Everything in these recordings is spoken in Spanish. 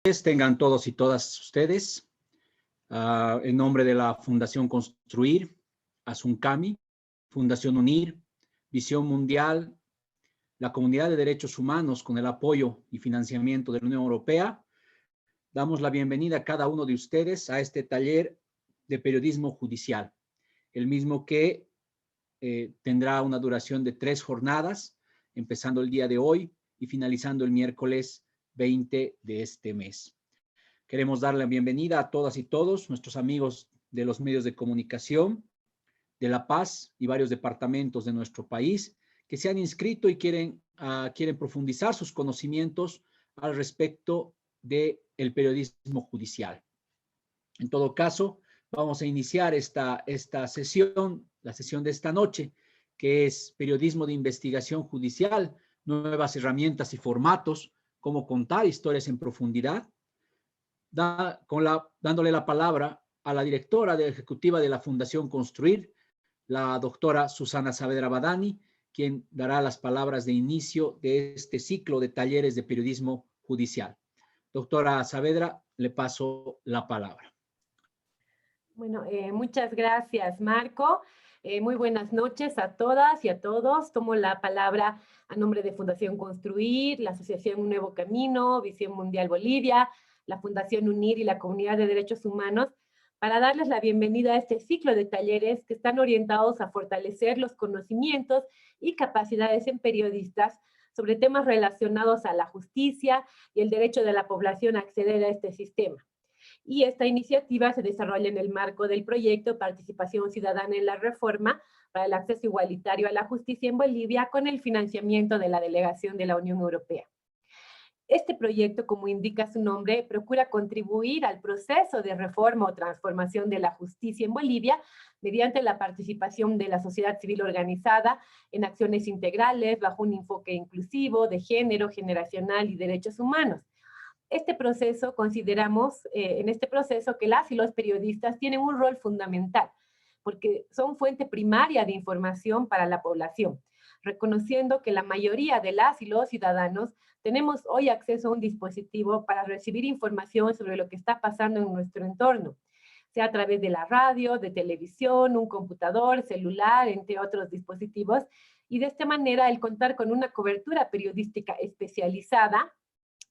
Tengan todos y todas ustedes, en nombre de la Fundación Construir, Asuncami, Fundación Unir, Visión Mundial, la Comunidad de Derechos Humanos, con el apoyo y financiamiento de la Unión Europea, damos la bienvenida a cada uno de ustedes a este taller de periodismo judicial, el mismo que tendrá una duración de 3 jornadas, empezando el día de hoy y finalizando el miércoles 20 de este mes. Queremos dar la bienvenida a todas y todos nuestros amigos de los medios de comunicación, de La Paz y varios departamentos de nuestro país que se han inscrito y quieren profundizar sus conocimientos al respecto del periodismo judicial. En todo caso, vamos a iniciar esta sesión, la sesión de esta noche, que es periodismo de investigación judicial, nuevas herramientas y formatos, cómo contar historias en profundidad, dándole la palabra a la directora ejecutiva de la Fundación Construir, la doctora Susana Saavedra Badani, quien dará las palabras de inicio de este ciclo de talleres de periodismo judicial. Doctora Saavedra, le paso la palabra. Bueno, muchas gracias, Marco. Muy buenas noches a todas y a todos. Tomo la palabra a nombre de Fundación Construir, la Asociación Un Nuevo Camino, Visión Mundial Bolivia, la Fundación Unir y la Comunidad de Derechos Humanos, para darles la bienvenida a este ciclo de talleres que están orientados a fortalecer los conocimientos y capacidades en periodistas sobre temas relacionados a la justicia y el derecho de la población a acceder a este sistema. Y esta iniciativa se desarrolla en el marco del proyecto Participación Ciudadana en la Reforma para el Acceso Igualitario a la Justicia en Bolivia, con el financiamiento de la Delegación de la Unión Europea. Este proyecto, como indica su nombre, procura contribuir al proceso de reforma o transformación de la justicia en Bolivia mediante la participación de la sociedad civil organizada en acciones integrales bajo un enfoque inclusivo, de género, generacional y derechos humanos. Este proceso, consideramos en este proceso que las y los periodistas tienen un rol fundamental, porque son fuente primaria de información para la población, reconociendo que la mayoría de las y los ciudadanos tenemos hoy acceso a un dispositivo para recibir información sobre lo que está pasando en nuestro entorno, sea a través de la radio, de televisión, un computador, celular, entre otros dispositivos, y de esta manera el contar con una cobertura periodística especializada,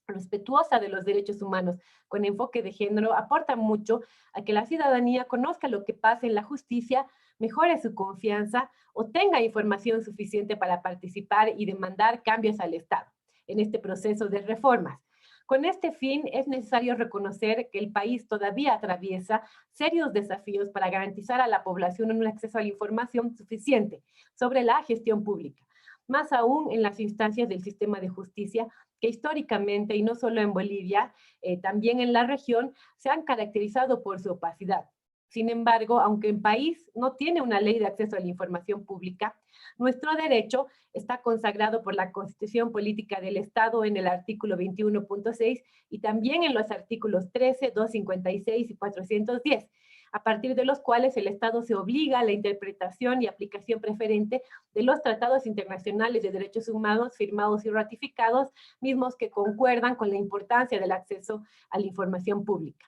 respetuosa de los derechos humanos, con enfoque de género, aporta mucho a que la ciudadanía conozca lo que pasa en la justicia, mejore su confianza o tenga información suficiente para participar y demandar cambios al Estado en este proceso de reformas. Con este fin, es necesario reconocer que el país todavía atraviesa serios desafíos para garantizar a la población un acceso a la información suficiente sobre la gestión pública, más aún en las instancias del sistema de justicia, que históricamente, y no solo en Bolivia, también en la región, se han caracterizado por su opacidad. Sin embargo, aunque el país no tiene una ley de acceso a la información pública, nuestro derecho está consagrado por la Constitución Política del Estado en el artículo 21.6 y también en los artículos 13, 256 y 410, a partir de los cuales el Estado se obliga a la interpretación y aplicación preferente de los tratados internacionales de derechos humanos firmados y ratificados, mismos que concuerdan con la importancia del acceso a la información pública.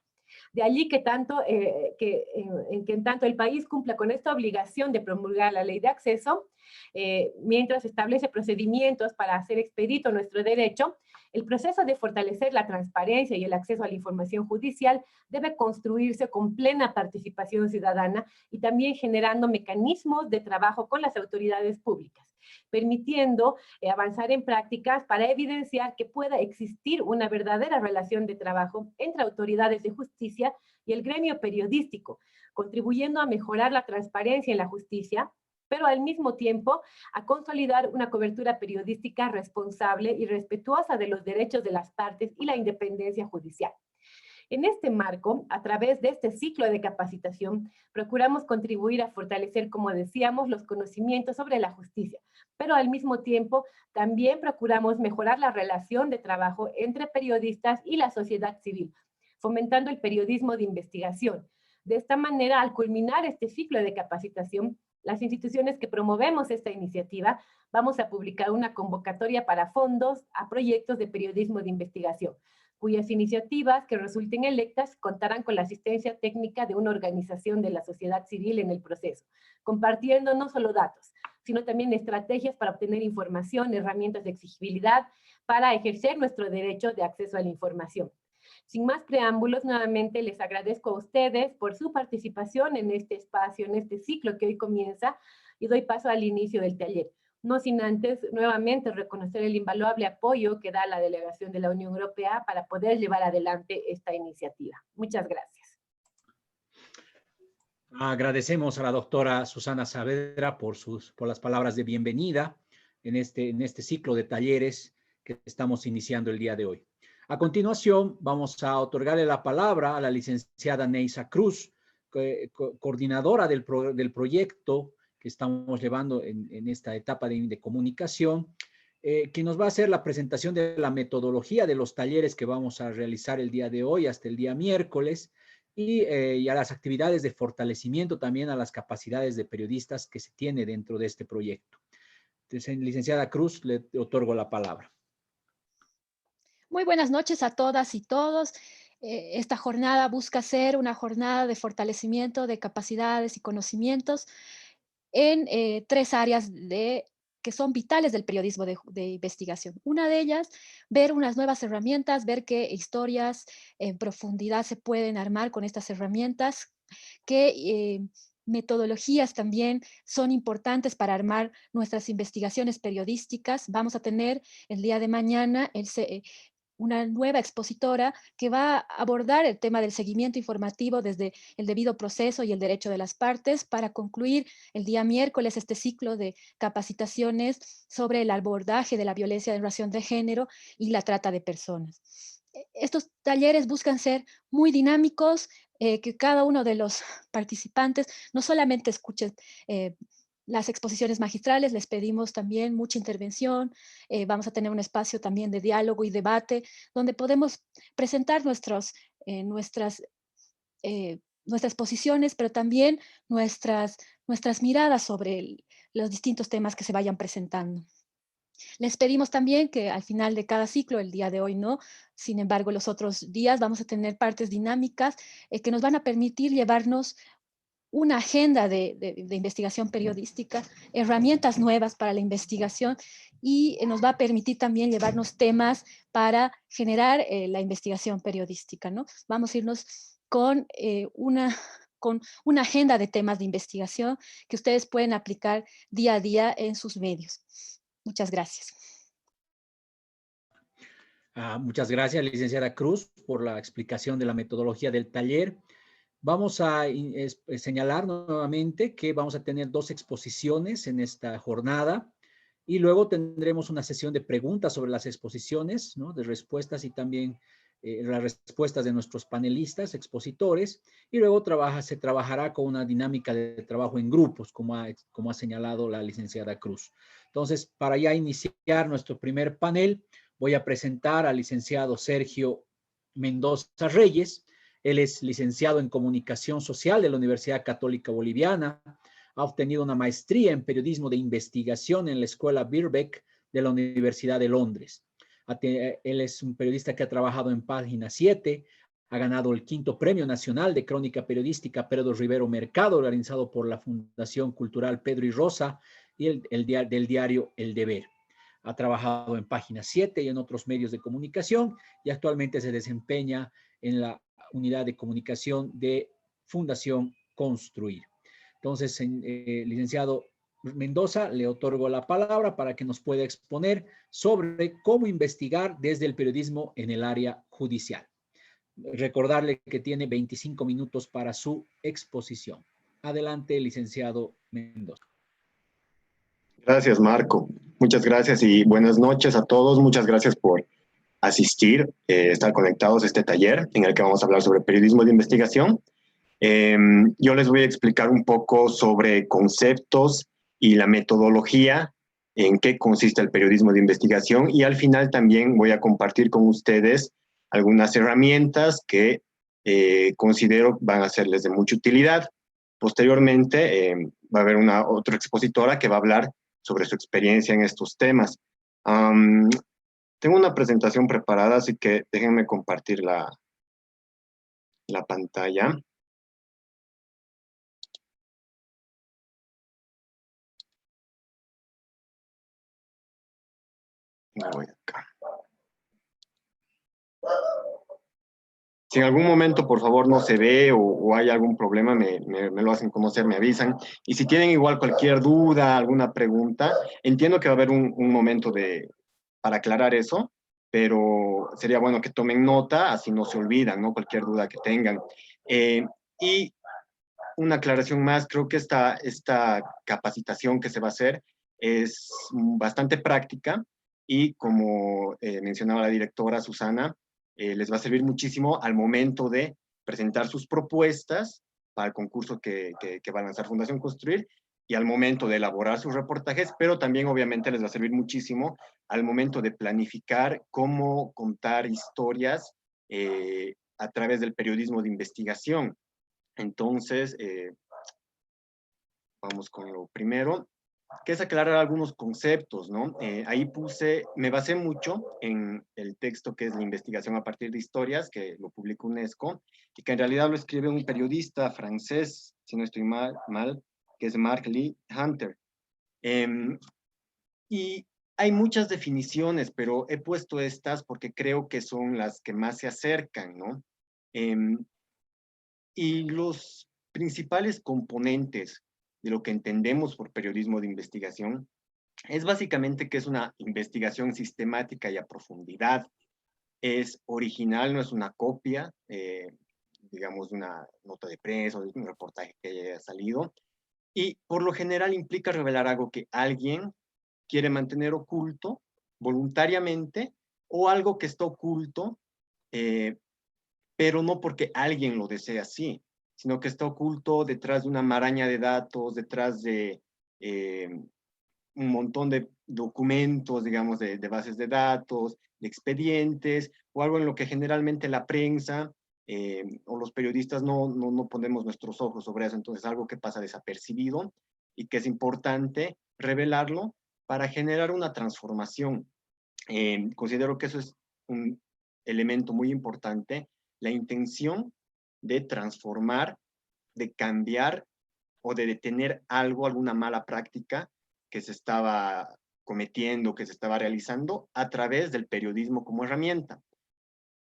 De allí que en tanto el país cumpla con esta obligación de promulgar la ley de acceso, mientras establece procedimientos para hacer expedito nuestro derecho, el proceso de fortalecer la transparencia y el acceso a la información judicial debe construirse con plena participación ciudadana y también generando mecanismos de trabajo con las autoridades públicas, permitiendo avanzar en prácticas para evidenciar que pueda existir una verdadera relación de trabajo entre autoridades de justicia y el gremio periodístico, contribuyendo a mejorar la transparencia en la justicia, pero al mismo tiempo a consolidar una cobertura periodística responsable y respetuosa de los derechos de las partes y la independencia judicial. En este marco, a través de este ciclo de capacitación, procuramos contribuir a fortalecer, como decíamos, los conocimientos sobre la justicia, pero al mismo tiempo también procuramos mejorar la relación de trabajo entre periodistas y la sociedad civil, fomentando el periodismo de investigación. De esta manera, al culminar este ciclo de capacitación, las instituciones que promovemos esta iniciativa vamos a publicar una convocatoria para fondos a proyectos de periodismo de investigación, cuyas iniciativas que resulten electas contarán con la asistencia técnica de una organización de la sociedad civil en el proceso, compartiendo no solo datos, sino también estrategias para obtener información, herramientas de exigibilidad para ejercer nuestro derecho de acceso a la información. Sin más preámbulos, nuevamente les agradezco a ustedes por su participación en este espacio, en este ciclo que hoy comienza, y doy paso al inicio del taller. No sin antes, nuevamente, reconocer el invaluable apoyo que da la delegación de la Unión Europea para poder llevar adelante esta iniciativa. Muchas gracias. Agradecemos a la doctora Susana Saavedra por las palabras de bienvenida en este ciclo de talleres que estamos iniciando el día de hoy. A continuación, vamos a otorgarle la palabra a la licenciada Neisa Cruz, coordinadora del proyecto que estamos llevando en esta etapa de comunicación, que nos va a hacer la presentación de la metodología de los talleres que vamos a realizar el día de hoy hasta el día miércoles, y a las actividades de fortalecimiento también a las capacidades de periodistas que se tiene dentro de este proyecto. Entonces, licenciada Cruz, le otorgo la palabra. Muy buenas noches a todas y todos. Esta jornada busca ser una jornada de fortalecimiento de capacidades y conocimientos en 3 áreas que son vitales del periodismo de investigación. Una de ellas, ver unas nuevas herramientas, ver qué historias en profundidad se pueden armar con estas herramientas, qué metodologías también son importantes para armar nuestras investigaciones periodísticas. Vamos a tener el día de mañana una nueva expositora que va a abordar el tema del seguimiento informativo desde el debido proceso y el derecho de las partes para concluir el día miércoles este ciclo de capacitaciones sobre el abordaje de la violencia en relación de género y la trata de personas. Estos talleres buscan ser muy dinámicos, que cada uno de los participantes no solamente escuche las exposiciones magistrales, les pedimos también mucha intervención, vamos a tener un espacio también de diálogo y debate, donde podemos presentar nuestras posiciones, pero también nuestras miradas sobre los distintos temas que se vayan presentando. Les pedimos también que al final de cada ciclo, el día de hoy no, sin embargo los otros días vamos a tener partes dinámicas que nos van a permitir llevarnos una agenda de investigación periodística, herramientas nuevas para la investigación y nos va a permitir también llevarnos temas para generar la investigación periodística, ¿no? Vamos a irnos con una agenda de temas de investigación que ustedes pueden aplicar día a día en sus medios. Muchas gracias. Muchas gracias, licenciada Cruz, por la explicación de la metodología del taller. Vamos a señalar nuevamente que vamos a tener 2 exposiciones en esta jornada y luego tendremos una sesión de preguntas sobre las exposiciones, ¿no? De respuestas y también las respuestas de nuestros panelistas, expositores, y luego se trabajará con una dinámica de trabajo en grupos, como ha señalado la licenciada Cruz. Entonces, para ya iniciar nuestro primer panel, voy a presentar al licenciado Sergio Mendoza Reyes. Él es licenciado en Comunicación Social de la Universidad Católica Boliviana. Ha obtenido una maestría en Periodismo de Investigación en la Escuela Birkbeck de la Universidad de Londres. Él es un periodista que ha trabajado en Página 7, ha ganado el 5º Premio Nacional de Crónica Periodística Pedro Rivero Mercado, organizado por la Fundación Cultural Pedro y Rosa y del diario El Deber. Ha trabajado en Página 7 y en otros medios de comunicación y actualmente se desempeña en la Unidad de Comunicación de Fundación Construir. Entonces, licenciado Mendoza, le otorgo la palabra para que nos pueda exponer sobre cómo investigar desde el periodismo en el área judicial. Recordarle que tiene 25 minutos para su exposición. Adelante, licenciado Mendoza. Gracias, Marco. Muchas gracias y buenas noches a todos. Muchas gracias por asistir, estar conectados a este taller en el que vamos a hablar sobre periodismo de investigación. Yo les voy a explicar un poco sobre conceptos y la metodología, en qué consiste el periodismo de investigación, y al final también voy a compartir con ustedes algunas herramientas que considero van a serles de mucha utilidad. Posteriormente va a haber otra expositora que va a hablar sobre su experiencia en estos temas. Tengo una presentación preparada, así que déjenme compartir la pantalla. Me voy acá. Si en algún momento, por favor, no se ve o hay algún problema, me lo hacen conocer, me avisan. Y si tienen igual cualquier duda, alguna pregunta, entiendo que va a haber un momento para aclarar eso, pero sería bueno que tomen nota, así no se olvidan, ¿no? Cualquier duda que tengan. Y una aclaración más, creo que esta capacitación que se va a hacer es bastante práctica y como mencionaba la directora Susana, les va a servir muchísimo al momento de presentar sus propuestas para el concurso que va a lanzar Fundación Construir y al momento de elaborar sus reportajes, pero también obviamente les va a servir muchísimo al momento de planificar cómo contar historias a través del periodismo de investigación. Entonces, vamos con lo primero, que es aclarar algunos conceptos, ¿no? Ahí me basé mucho en el texto que es la investigación a partir de historias, que lo publicó UNESCO, y que en realidad lo escribe un periodista francés, si no estoy mal, que es Mark-Lee Hunter. Y hay muchas definiciones, pero he puesto estas porque creo que son las que más se acercan, ¿no? Y los principales componentes de lo que entendemos por periodismo de investigación es básicamente que es una investigación sistemática y a profundidad. Es original, no es una copia, digamos, de una nota de prensa o de un reportaje que haya salido. Y por lo general implica revelar algo que alguien quiere mantener oculto voluntariamente o algo que está oculto, pero no porque alguien lo desee así, sino que está oculto detrás de una maraña de datos, detrás de un montón de documentos, digamos, de bases de datos, de expedientes, o algo en lo que generalmente la prensa o los periodistas no ponemos nuestros ojos sobre eso. Entonces, algo que pasa desapercibido y que es importante revelarlo para generar una transformación. Considero que eso es un elemento muy importante, la intención de transformar, de cambiar o de detener algo, alguna mala práctica que se estaba cometiendo, que se estaba realizando a través del periodismo como herramienta.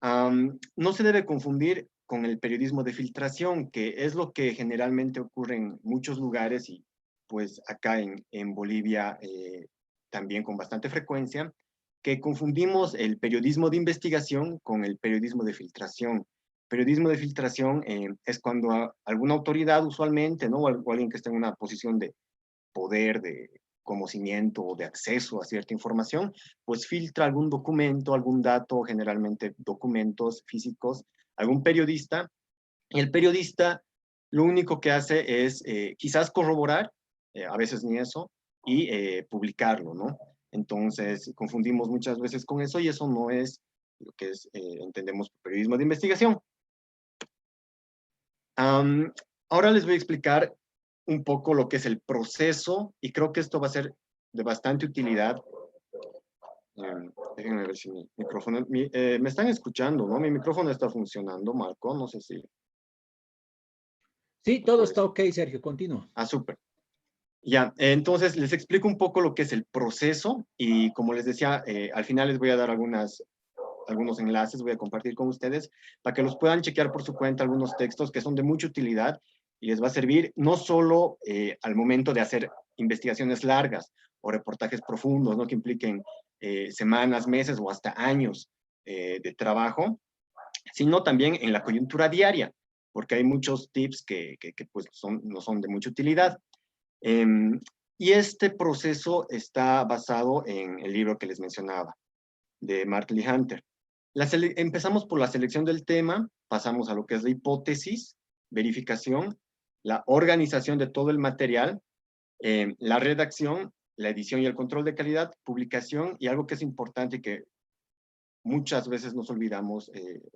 No se debe confundir con el periodismo de filtración, que es lo que generalmente ocurre en muchos lugares y pues acá en Bolivia también con bastante frecuencia, que confundimos el periodismo de investigación con el periodismo de filtración. Periodismo de filtración es cuando alguna autoridad usualmente, ¿no? O alguien que está en una posición de poder, de conocimiento o de acceso a cierta información, pues filtra algún documento, algún dato, generalmente documentos físicos, algún periodista, y el periodista lo único que hace es quizás corroborar, a veces ni eso, y publicarlo, ¿no? Entonces, confundimos muchas veces con eso y eso no es lo que es, entendemos por periodismo de investigación. Ahora les voy a explicar un poco lo que es el proceso y creo que esto va a ser de bastante utilidad. Déjenme ver si mi micrófono... me están escuchando, ¿no? Mi micrófono está funcionando, Marco, no sé si... Sí, todo está ok, Sergio, continúa. Súper. Ya, entonces les explico un poco lo que es el proceso y como les decía, al final les voy a dar algunos enlaces, voy a compartir con ustedes para que los puedan chequear por su cuenta algunos textos que son de mucha utilidad y les va a servir no solo al momento de hacer investigaciones largas o reportajes profundos, ¿no? Que impliquen semanas, meses o hasta años de trabajo, sino también en la coyuntura diaria, porque hay muchos tips que pues no son de mucha utilidad. Y este proceso está basado en el libro que les mencionaba, de Mark-Lee Hunter. Empezamos por la selección del tema, pasamos a lo que es la hipótesis, verificación, la organización de todo el material, la redacción, la edición y el control de calidad, publicación, y algo que es importante y que muchas veces nos olvidamos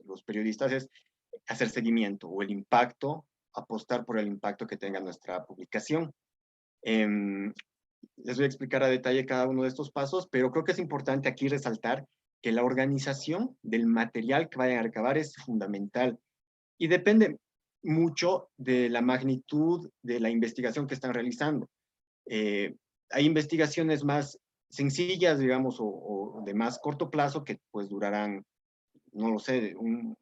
los periodistas es hacer seguimiento o el impacto, apostar por el impacto que tenga nuestra publicación. Les voy a explicar a detalle cada uno de estos pasos, pero creo que es importante aquí resaltar que la organización del material que vayan a recabar es fundamental y depende mucho de la magnitud de la investigación que están realizando. Hay investigaciones más sencillas, digamos, o de más corto plazo que pues durarán, no lo sé, un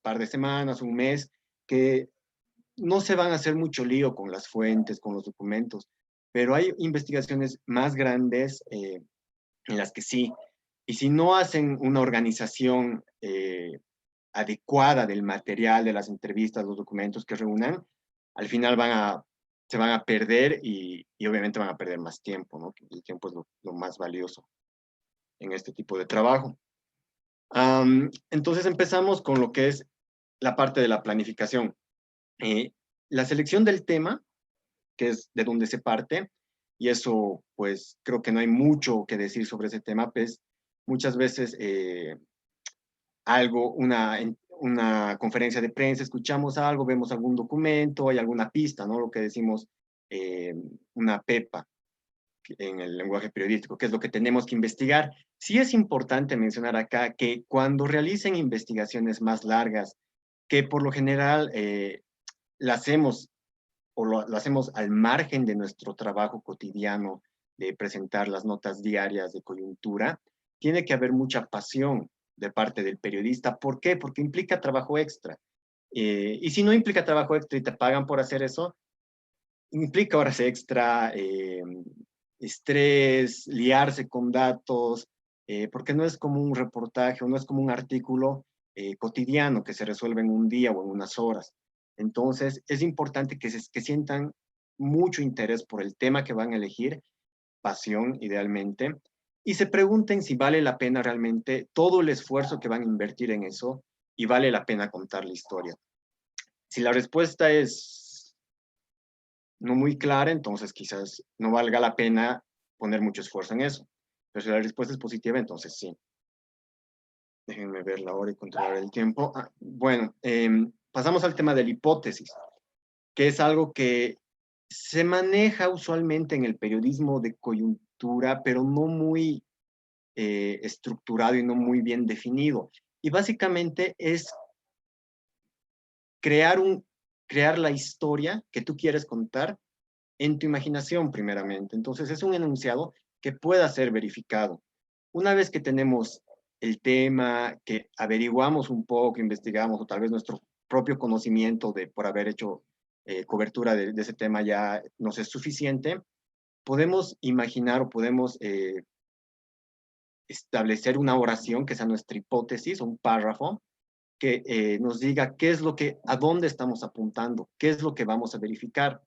par de semanas, un mes, que no se van a hacer mucho lío con las fuentes, con los documentos, pero hay investigaciones más grandes en las que sí. Y si no hacen una organización adecuada del material, de las entrevistas, los documentos que reúnan, al final se van a perder y obviamente van a perder más tiempo, ¿no? El tiempo es lo más valioso en este tipo de trabajo. Entonces empezamos con lo que es la parte de la planificación. La selección del tema, que es de donde se parte, y eso pues creo que no hay mucho que decir sobre ese tema, pues muchas veces una conferencia de prensa, escuchamos algo, vemos algún documento, hay alguna pista, ¿no? Lo que decimos una pepa en el lenguaje periodístico, que es lo que tenemos que investigar. Sí es importante mencionar acá que cuando realicen investigaciones más largas, que por lo general la hacemos lo hacemos al margen de nuestro trabajo cotidiano de presentar las notas diarias de coyuntura, tiene que haber mucha pasión de parte del periodista. ¿Por qué? Porque implica trabajo extra. Y si no implica trabajo extra y te pagan por hacer eso, implica horas extra, estrés, liarse con datos, porque no es como un reportaje o no es como un artículo cotidiano que se resuelve en un día o en unas horas. Entonces, es importante que sientan mucho interés por el tema que van a elegir, pasión idealmente, y se pregunten si vale la pena realmente todo el esfuerzo que van a invertir en eso y vale la pena contar la historia. Si la respuesta es no muy clara, entonces quizás no valga la pena poner mucho esfuerzo en eso. Pero si la respuesta es positiva, entonces sí. Déjenme ver la hora y controlar el tiempo. Bueno, pasamos al tema de la hipótesis, que es algo que se maneja usualmente en el periodismo de coyuntura, pero no muy estructurado y no muy bien definido. Y básicamente es crear la historia que tú quieres contar en tu imaginación primeramente. Entonces es un enunciado que pueda ser verificado. Una vez que tenemos el tema, que averiguamos un poco, investigamos, o tal vez nuestro propio conocimiento por haber hecho cobertura de ese tema ya nos es suficiente, podemos imaginar o podemos establecer una oración que sea nuestra hipótesis, un párrafo, que nos diga a dónde estamos apuntando, qué es lo que vamos a verificar.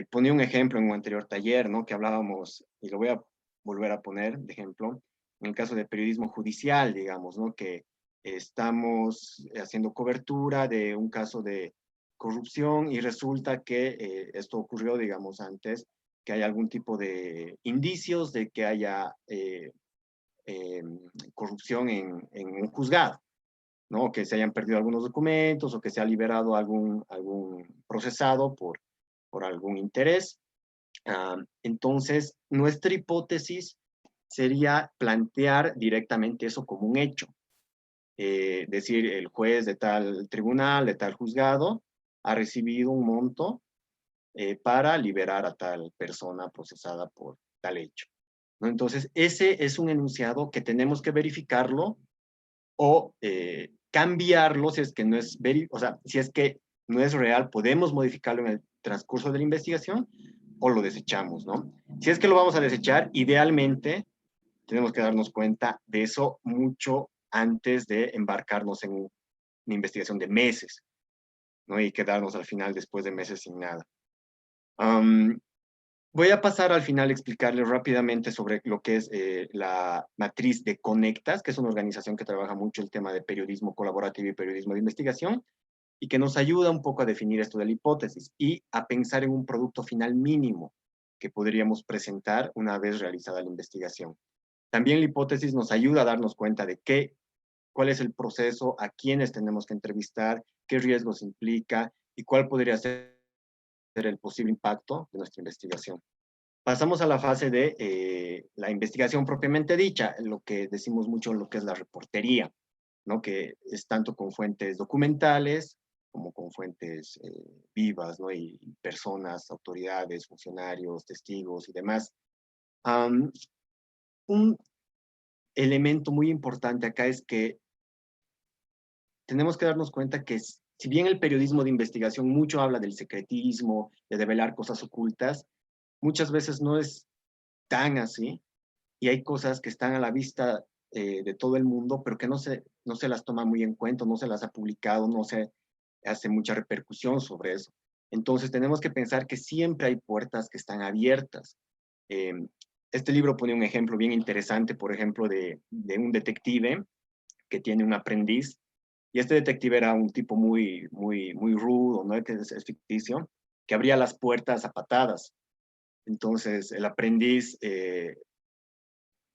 Ponía un ejemplo en un anterior taller, ¿no? Que hablábamos, y lo voy a volver a poner de ejemplo, en el caso de periodismo judicial, digamos, ¿no? Que estamos haciendo cobertura de un caso de corrupción y resulta que esto ocurrió, digamos, antes, que hay algún tipo de indicios de que haya corrupción en un juzgado, ¿no? Que se hayan perdido algunos documentos o que se ha liberado algún procesado por algún interés. Entonces, nuestra hipótesis sería plantear directamente eso como un hecho. Decir, el juez de tal tribunal, de tal juzgado, ha recibido un monto para liberar a tal persona procesada por tal hecho, ¿no? Entonces, ese es un enunciado que tenemos que verificarlo o cambiarlo si es que no es si es que no es real, podemos modificarlo en el transcurso de la investigación o lo desechamos, ¿no? Si es que lo vamos a desechar, idealmente tenemos que darnos cuenta de eso mucho antes de embarcarnos en una investigación de meses, ¿no? Y quedarnos al final después de meses sin nada. Voy a pasar al final a explicarles rápidamente sobre lo que es la matriz de Conectas, que es una organización que trabaja mucho el tema de periodismo colaborativo y periodismo de investigación, y que nos ayuda un poco a definir esto de la hipótesis y a pensar en un producto final mínimo que podríamos presentar una vez realizada la investigación. También la hipótesis nos ayuda a darnos cuenta de cuál es el proceso, a quiénes tenemos que entrevistar, qué riesgos implica y cuál podría ser el posible impacto de nuestra investigación. Pasamos a la fase de la investigación propiamente dicha, lo que decimos mucho lo que es la reportería, ¿no? Que es tanto con fuentes documentales como con fuentes vivas, ¿no? Y personas, autoridades, funcionarios, testigos y demás. Un elemento muy importante acá es que tenemos que darnos cuenta que si bien el periodismo de investigación mucho habla del secretismo, de develar cosas ocultas, muchas veces no es tan así, y hay cosas que están a la vista de todo el mundo, pero que no se las toma muy en cuenta, no se las ha publicado, no se hace mucha repercusión sobre eso. Entonces tenemos que pensar que siempre hay puertas que están abiertas. Eh, este libro pone un ejemplo bien interesante, por ejemplo, de un detective que tiene un aprendiz, y este detective era un tipo muy rudo, ¿no? Que es ficticio, que abría las puertas a patadas. Entonces el aprendiz en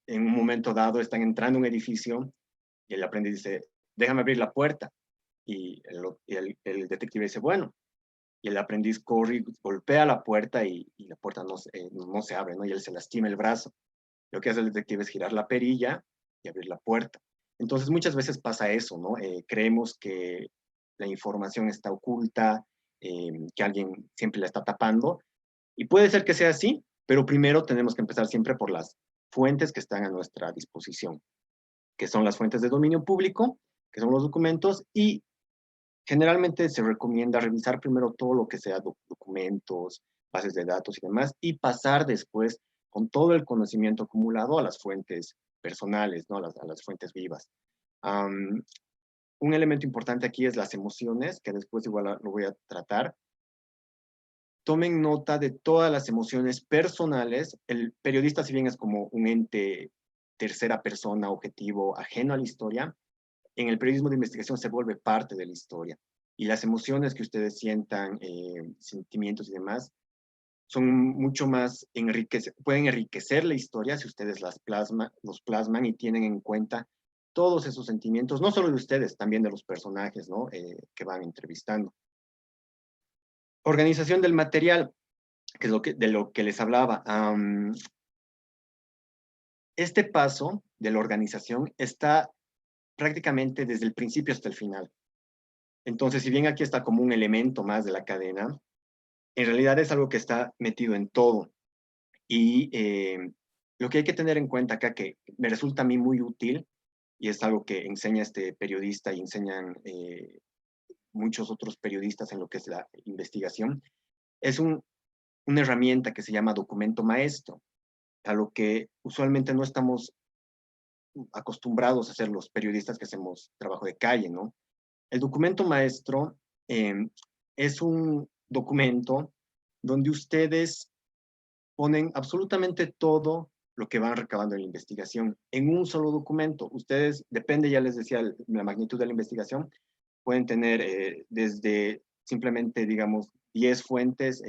un momento dado están entrando a un edificio y el aprendiz dice, déjame abrir la puerta. Y el detective dice, bueno. Y el aprendiz corre, golpea la puerta y la puerta no se abre, ¿no? Y él se lastima el brazo. Lo que hace el detective es girar la perilla y abrir la puerta. Entonces muchas veces pasa eso, ¿no? Creemos que la información está oculta, que alguien siempre la está tapando. Y puede ser que sea así, pero primero tenemos que empezar siempre por las fuentes que están a nuestra disposición, que son las fuentes de dominio público, que son los documentos, y generalmente se recomienda revisar primero todo lo que sea documentos, bases de datos y demás, y pasar después con todo el conocimiento acumulado a las fuentes personales, ¿no? a las fuentes vivas. Un elemento importante aquí es las emociones, que después igual lo voy a tratar. Tomen nota de todas las emociones personales. El periodista, si bien es como un ente tercera persona, objetivo, ajeno a la historia, en el periodismo de investigación se vuelve parte de la historia. Y las emociones que ustedes sientan, sentimientos y demás, son mucho más, pueden enriquecer la historia si ustedes los plasman y tienen en cuenta todos esos sentimientos, no solo de ustedes, también de los personajes, ¿no? Que van entrevistando. Organización del material, que es de lo que les hablaba. Este paso de la organización está prácticamente desde el principio hasta el final. Entonces, si bien aquí está como un elemento más de la cadena, en realidad es algo que está metido en todo. Y lo que hay que tener en cuenta acá, que me resulta a mí muy útil, y es algo que enseña este periodista y enseñan muchos otros periodistas en lo que es la investigación, es una herramienta que se llama documento maestro, a lo que usualmente no estamos acostumbrados a hacer los periodistas que hacemos trabajo de calle, ¿no? El documento maestro es un documento donde ustedes ponen absolutamente todo lo que van recabando en la investigación en un solo documento. Ustedes, depende, ya les decía, la magnitud de la investigación, pueden tener desde simplemente, digamos, 10 fuentes,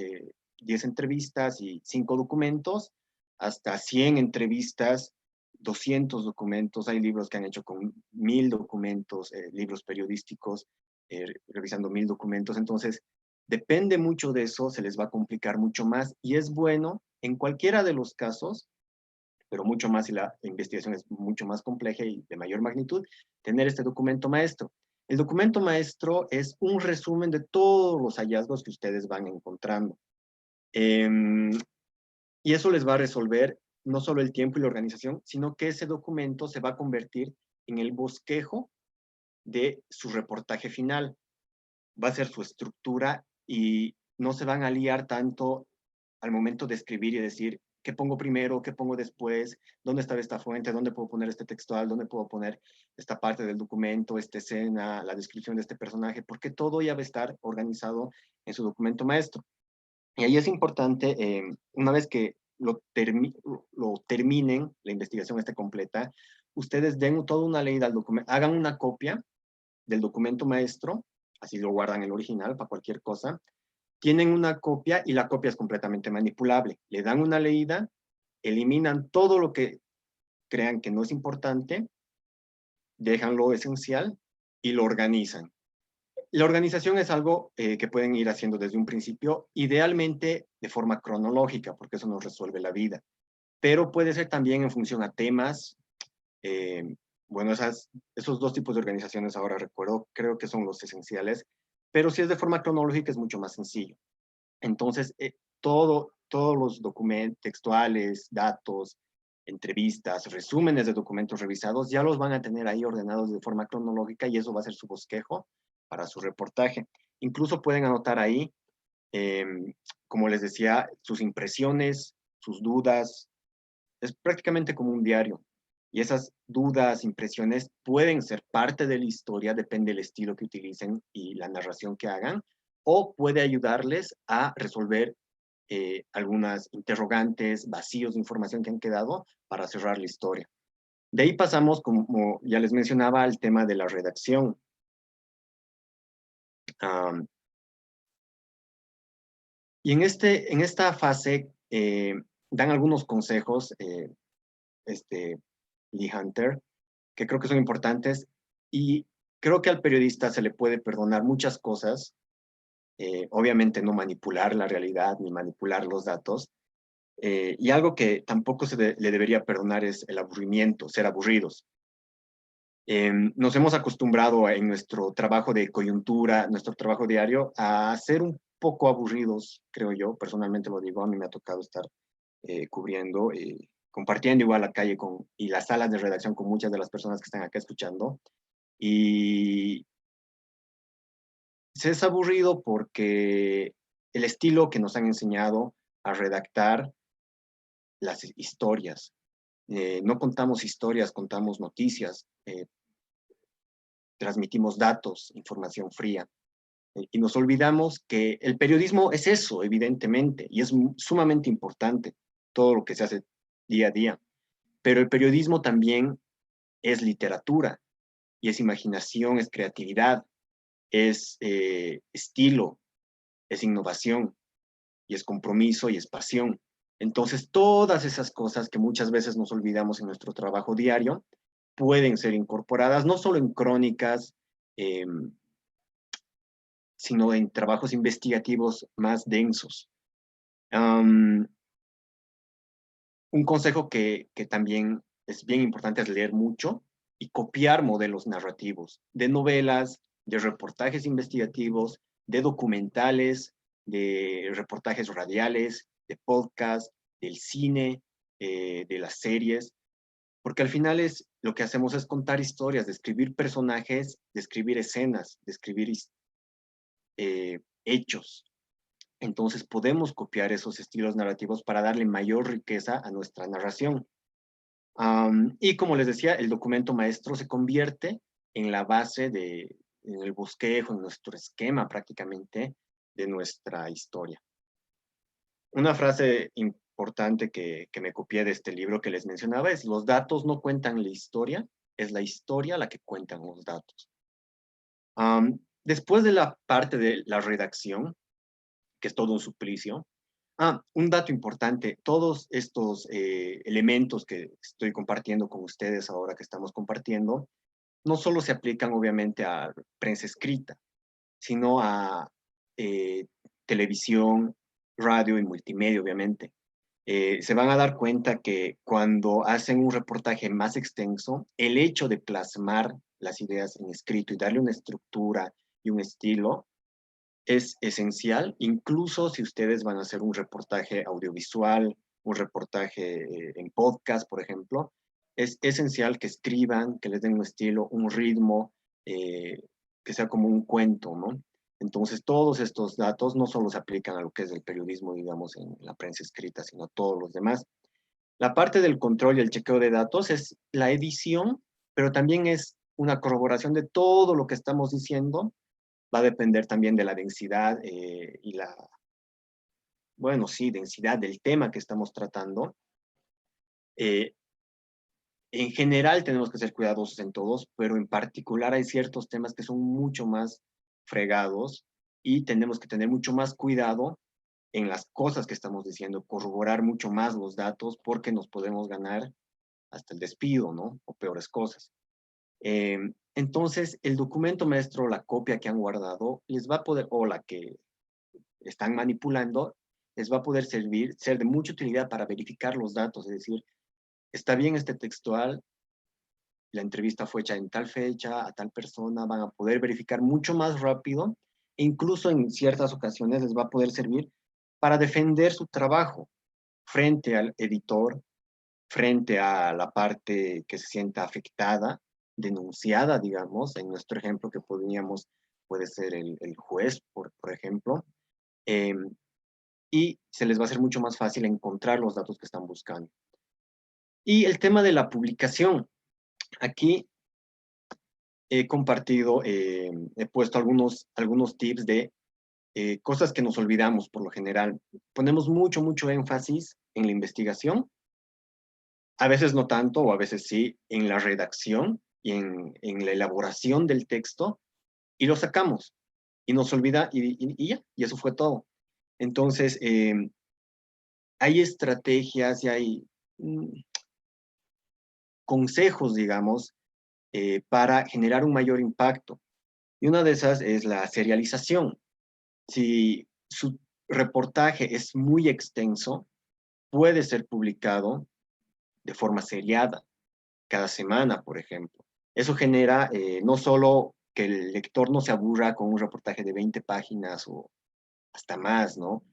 10 entrevistas y 5 documentos, hasta 100 entrevistas, 200 documentos. Hay libros que han hecho con 1000 documentos, libros periodísticos, revisando 1000 documentos. Entonces, depende mucho de eso, se les va a complicar mucho más, y es bueno en cualquiera de los casos, pero mucho más si la investigación es mucho más compleja y de mayor magnitud, tener este documento maestro. El documento maestro es un resumen de todos los hallazgos que ustedes van encontrando. Y eso les va a resolver no solo el tiempo y la organización, sino que ese documento se va a convertir en el bosquejo de su reportaje final. Va a ser su estructura y no se van a liar tanto al momento de escribir y decir qué pongo primero, qué pongo después, dónde está esta fuente, dónde puedo poner este textual, dónde puedo poner esta parte del documento, esta escena, la descripción de este personaje, porque todo ya va a estar organizado en su documento maestro. Y ahí es importante, una vez que lo terminen, la investigación esté completa, ustedes den toda una leída al documento, hagan una copia del documento maestro, así lo guardan el original para cualquier cosa, tienen una copia y la copia es completamente manipulable. Le dan una leída, eliminan todo lo que crean que no es importante, dejan lo esencial y lo organizan. La organización es algo que pueden ir haciendo desde un principio, idealmente de forma cronológica, porque eso nos resuelve la vida. Pero puede ser también en función a temas. Bueno, esos dos tipos de organizaciones ahora recuerdo, creo que son los esenciales, pero si es de forma cronológica es mucho más sencillo. Entonces, todos los documentos textuales, datos, entrevistas, resúmenes de documentos revisados, ya los van a tener ahí ordenados de forma cronológica y eso va a ser su bosquejo para su reportaje. Incluso pueden anotar ahí, como les decía, sus impresiones, sus dudas. Es prácticamente como un diario. Y esas dudas, impresiones pueden ser parte de la historia, depende del estilo que utilicen y la narración que hagan, o puede ayudarles a resolver algunas interrogantes, vacíos de información que han quedado para cerrar la historia. De ahí pasamos, como ya les mencionaba, al tema de la redacción. Y en esta fase dan algunos consejos, Lee Hunter, que creo que son importantes, y creo que al periodista se le puede perdonar muchas cosas, obviamente no manipular la realidad ni manipular los datos, y algo que tampoco le debería perdonar es el aburrimiento, ser aburridos. Nos hemos acostumbrado en nuestro trabajo de coyuntura, nuestro trabajo diario, a ser un poco aburridos, creo yo, personalmente lo digo, a mí me ha tocado estar cubriendo, compartiendo igual la calle y las salas de redacción con muchas de las personas que están acá escuchando, y se es aburrido porque el estilo que nos han enseñado a redactar las historias, no contamos historias, contamos noticias, transmitimos datos, información fría, y nos olvidamos que el periodismo es eso, evidentemente, y es sumamente importante todo lo que se hace día a día, pero el periodismo también es literatura, y es imaginación, es creatividad, es estilo, es innovación, y es compromiso, y es pasión. Entonces, todas esas cosas que muchas veces nos olvidamos en nuestro trabajo diario, pueden ser incorporadas no solo en crónicas, sino en trabajos investigativos más densos. Un consejo que también es bien importante es leer mucho y copiar modelos narrativos de novelas, de reportajes investigativos, de documentales, de reportajes radiales, de podcast, del cine, de las series, porque al final lo que hacemos es contar historias, describir personajes, describir escenas, describir hechos. Entonces podemos copiar esos estilos narrativos para darle mayor riqueza a nuestra narración. Y como les decía, el documento maestro se convierte en la base en el bosquejo, en nuestro esquema prácticamente de nuestra historia. Una frase importante que me copié de este libro que les mencionaba es: los datos no cuentan la historia, es la historia la que cuentan los datos. Después de la parte de la redacción, que es todo un suplicio. Un dato importante, todos estos elementos que estoy compartiendo con ustedes ahora que estamos compartiendo, no solo se aplican obviamente a prensa escrita, sino a televisión, radio y multimedia, obviamente. Se van a dar cuenta que cuando hacen un reportaje más extenso, el hecho de plasmar las ideas en escrito y darle una estructura y un estilo es esencial, incluso si ustedes van a hacer un reportaje audiovisual, un reportaje en podcast, por ejemplo, es esencial que escriban, que les den un estilo, un ritmo, que sea como un cuento, ¿no? Entonces, todos estos datos no solo se aplican a lo que es el periodismo, digamos, en la prensa escrita, sino a todos los demás. La parte del control y el chequeo de datos es la edición, pero también es una corroboración de todo lo que estamos diciendo. Va a depender también de la densidad y bueno, sí, densidad del tema que estamos tratando. En general tenemos que ser cuidadosos en todos, pero en particular hay ciertos temas que son mucho más fregados y tenemos que tener mucho más cuidado en las cosas que estamos diciendo, corroborar mucho más los datos porque nos podemos ganar hasta el despido, ¿no? O peores cosas. Entonces, el documento maestro, la copia que han guardado, les va a poder, o la que están manipulando, les va a poder ser de mucha utilidad para verificar los datos, es decir, está bien este textual, la entrevista fue hecha en tal fecha, a tal persona, van a poder verificar mucho más rápido, e incluso en ciertas ocasiones les va a poder servir para defender su trabajo frente al editor, frente a la parte que se sienta afectada, denunciada, digamos, en nuestro ejemplo que puede ser el juez, por ejemplo, y se les va a hacer mucho más fácil encontrar los datos que están buscando. Y el tema de la publicación. Aquí he compartido, he puesto algunos tips de cosas que nos olvidamos por lo general. Ponemos mucho énfasis en la investigación, a veces no tanto, o a veces sí, en la redacción y en la elaboración del texto, y lo sacamos, y nos olvida, y ya, y eso fue todo. Entonces, hay estrategias y hay consejos, digamos, para generar un mayor impacto. Y una de esas es la serialización. Si su reportaje es muy extenso, puede ser publicado de forma seriada, cada semana, por ejemplo. Eso genera no solo que el lector no se aburra con un reportaje de 20 páginas o hasta más, ¿no?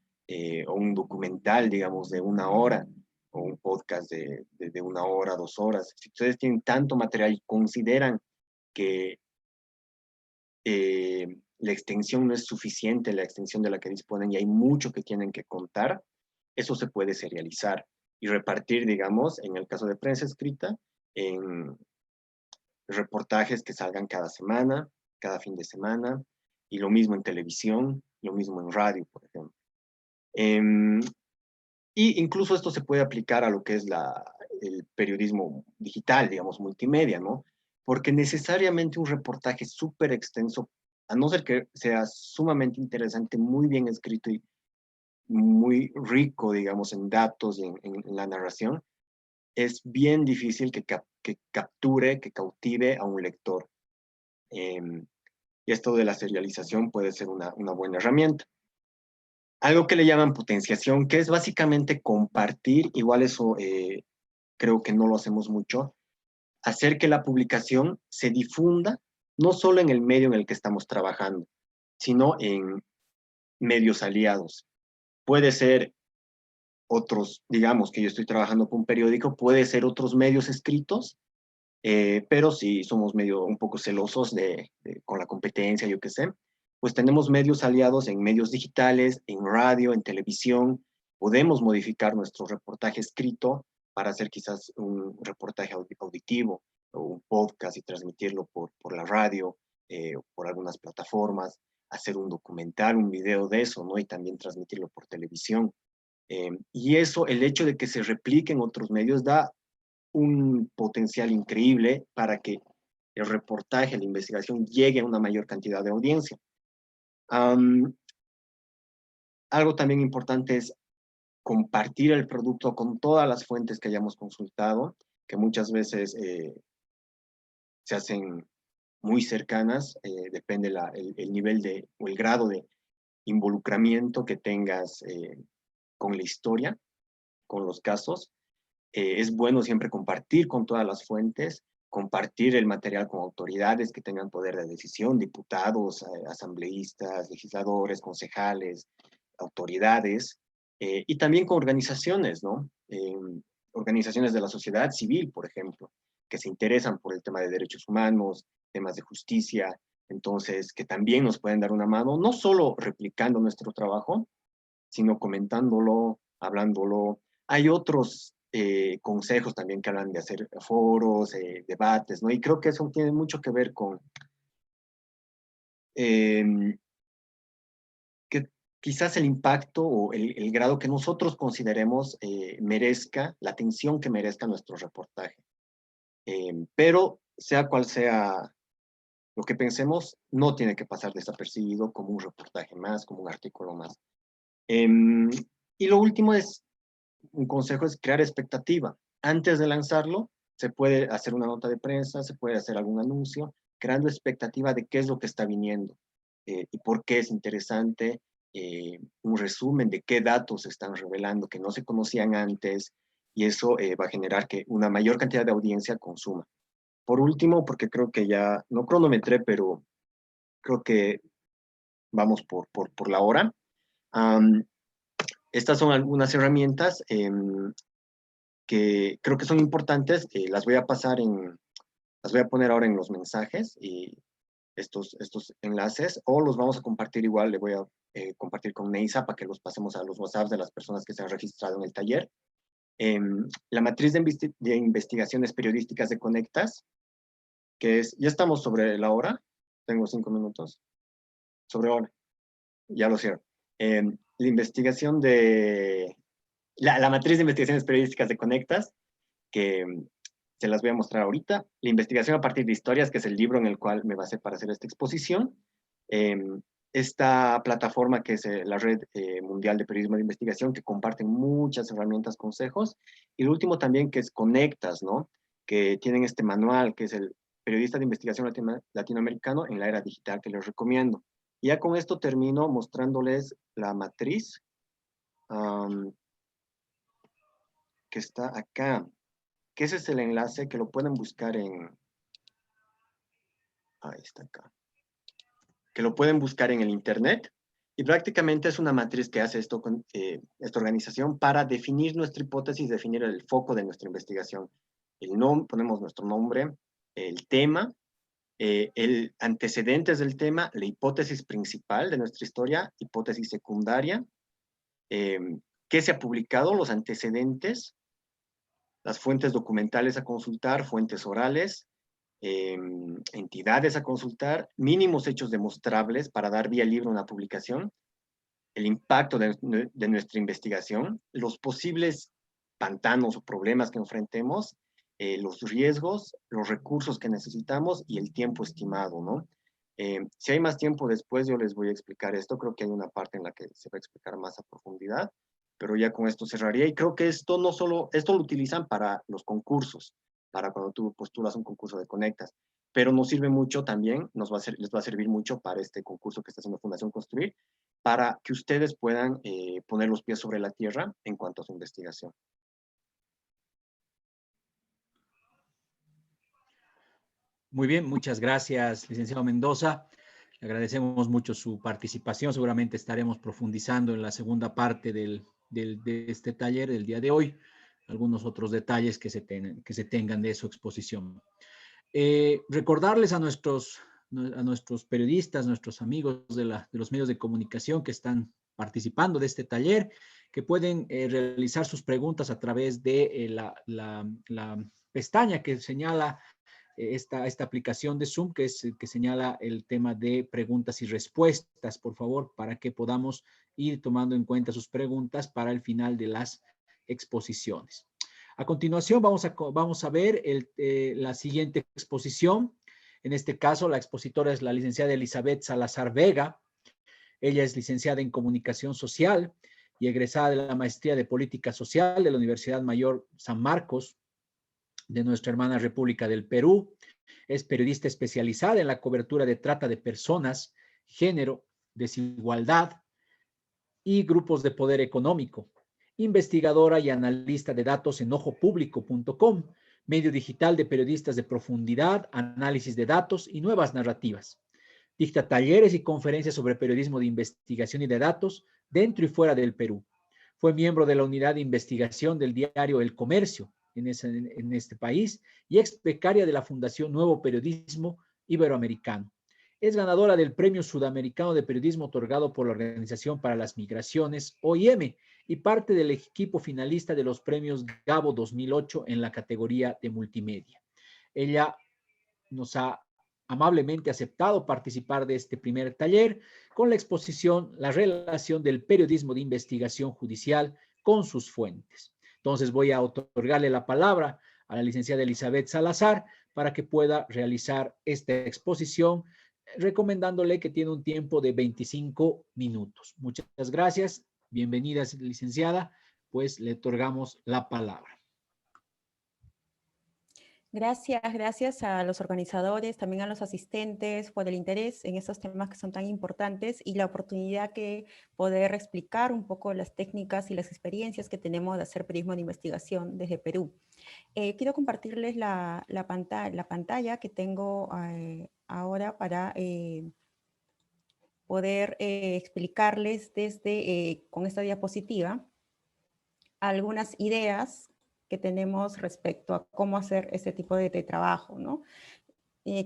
O un documental, digamos, de 1 hora, o un podcast de 1 hora, 2 horas. Si ustedes tienen tanto material y consideran que la extensión no es suficiente, la extensión de la que disponen, y hay mucho que tienen que contar, eso se puede serializar y repartir, digamos, en el caso de prensa escrita, en reportajes que salgan cada semana, cada fin de semana, y lo mismo en televisión, lo mismo en radio, por ejemplo. Y incluso esto se puede aplicar a lo que es el periodismo digital, digamos, multimedia, ¿no? Porque necesariamente un reportaje súper extenso, a no ser que sea sumamente interesante, muy bien escrito y muy rico, digamos, en datos y en la narración, es bien difícil que capture, que cautive a un lector. Y esto de la serialización puede ser una buena herramienta. Algo que le llaman potenciación, que es básicamente compartir, igual eso creo que no lo hacemos mucho, hacer que la publicación se difunda no solo en el medio en el que estamos trabajando, sino en medios aliados. Puede ser otros, digamos que yo estoy trabajando con un periódico, puede ser otros medios escritos, pero si somos medio un poco celosos con la competencia, yo qué sé, pues tenemos medios aliados en medios digitales, en radio, en televisión. Podemos modificar nuestro reportaje escrito para hacer quizás un reportaje auditivo o un podcast y transmitirlo por la radio, por algunas plataformas, hacer un documental, un video de eso, ¿no? Y también transmitirlo por televisión. Y eso, el hecho de que se replique en otros medios da un potencial increíble para que el reportaje, la investigación llegue a una mayor cantidad de audiencia. Algo también importante es compartir el producto con todas las fuentes que hayamos consultado, que muchas veces se hacen muy cercanas, depende el nivel o el grado de involucramiento que tengas con la historia, con los casos. Es bueno siempre compartir con todas las fuentes, compartir el material con autoridades que tengan poder de decisión, diputados, asambleístas, legisladores, concejales, autoridades, y también con organizaciones, ¿no? Organizaciones de la sociedad civil, por ejemplo, que se interesan por el tema de derechos humanos, temas de justicia, entonces que también nos pueden dar una mano, no solo replicando nuestro trabajo, sino comentándolo, hablándolo. Hay otros consejos también que hablan de hacer foros, debates, ¿no? Y creo que eso tiene mucho que ver con que quizás el impacto o el grado que nosotros consideremos merezca, la atención que merezca nuestro reportaje. Pero sea cual sea lo que pensemos, no tiene que pasar desapercibido como un reportaje más, como un artículo más. Y lo último un consejo es crear expectativa. Antes de lanzarlo, se puede hacer una nota de prensa, se puede hacer algún anuncio, creando expectativa de qué es lo que está viniendo y por qué es interesante, un resumen de qué datos se están revelando que no se conocían antes, y eso va a generar que una mayor cantidad de audiencia consuma. Por último, porque creo que ya, no cronometré, pero creo que vamos por la hora. Estas son algunas herramientas que creo que son importantes, las voy a las voy a poner ahora en los mensajes, y estos enlaces, o los vamos a compartir igual, le voy a compartir con Neisa para que los pasemos a los WhatsApps de las personas que se han registrado en el taller. La matriz de investigaciones periodísticas de Conectas, que es, ya estamos sobre la hora, tengo 5 minutos, sobre hora, ya lo cierro. La investigación de, la matriz de investigaciones periodísticas de Conectas, que se las voy a mostrar ahorita. La investigación a partir de historias, que es el libro en el cual me basé para hacer esta exposición. Esta plataforma que es la Red Mundial de Periodismo de Investigación, que comparten muchas herramientas, consejos. Y lo último también, que es Conectas, ¿no? Que tienen este manual, que es el periodista de investigación latinoamericano en la era digital, que les recomiendo. Y ya con esto termino mostrándoles la matriz que está acá, que ese es el enlace que lo pueden buscar en, ahí está acá, que lo pueden buscar en el internet, y prácticamente es una matriz que hace esto con esta organización para definir nuestra hipótesis, definir el foco de nuestra investigación. Ponemos nuestro nombre, el tema, el antecedentes del tema, la hipótesis principal de nuestra historia, hipótesis secundaria, qué se ha publicado, los antecedentes, las fuentes documentales a consultar, fuentes orales, entidades a consultar, mínimos hechos demostrables para dar vía libre a una publicación, el impacto de nuestra investigación, los posibles pantanos o problemas que enfrentemos, los riesgos, los recursos que necesitamos y el tiempo estimado, ¿no? Si hay más tiempo después, yo les voy a explicar esto. Creo que hay una parte en la que se va a explicar más a profundidad, pero ya con esto cerraría. Y creo que esto no solo, esto lo utilizan para los concursos, para cuando tú postulas un concurso de Conectas, pero nos sirve mucho también, les va a servir mucho para este concurso que está haciendo Fundación Construir, para que ustedes puedan poner los pies sobre la tierra en cuanto a su investigación. Muy bien, muchas gracias, licenciado Mendoza. Le agradecemos mucho su participación. Seguramente estaremos profundizando en la segunda parte de este taller del día de hoy, algunos otros detalles que se tengan de su exposición. Recordarles a nuestros periodistas, nuestros amigos de los medios de comunicación que están participando de este taller, que pueden realizar sus preguntas a través de la pestaña que señala esta aplicación de Zoom, que señala el tema de preguntas y respuestas, por favor, para que podamos ir tomando en cuenta sus preguntas para el final de las exposiciones. A continuación vamos a ver la siguiente exposición. En este caso, la expositora es la licenciada Elizabeth Salazar Vega. Ella es licenciada en Comunicación Social y egresada de la Maestría de Política Social de la Universidad Mayor San Marcos, de nuestra hermana República del Perú. Es periodista especializada en la cobertura de trata de personas, género, desigualdad y grupos de poder económico. Investigadora y analista de datos en ojopublico.com, medio digital de periodistas de profundidad, análisis de datos y nuevas narrativas. Dicta talleres y conferencias sobre periodismo de investigación y de datos dentro y fuera del Perú. Fue miembro de la unidad de investigación del diario El Comercio en este país y ex becaria de la Fundación Nuevo Periodismo Iberoamericano. Es ganadora del Premio Sudamericano de Periodismo otorgado por la Organización para las Migraciones, OIM, y parte del equipo finalista de los premios Gabo 2008 en la categoría de multimedia. Ella nos ha amablemente aceptado participar de este primer taller con la exposición La relación del periodismo de investigación judicial con sus fuentes. Entonces voy a otorgarle la palabra a la licenciada Elizabeth Salazar para que pueda realizar esta exposición, recomendándole que tiene un tiempo de 25 minutos. Muchas gracias. Bienvenida, licenciada. Pues le otorgamos la palabra. Gracias a los organizadores, también a los asistentes por el interés en estos temas que son tan importantes y la oportunidad que poder explicar un poco las técnicas y las experiencias que tenemos de hacer periodismo de investigación desde Perú. Quiero compartirles la pantalla que tengo ahora para poder explicarles desde, con esta diapositiva, algunas ideas que tenemos respecto a cómo hacer este tipo de trabajo, ¿no?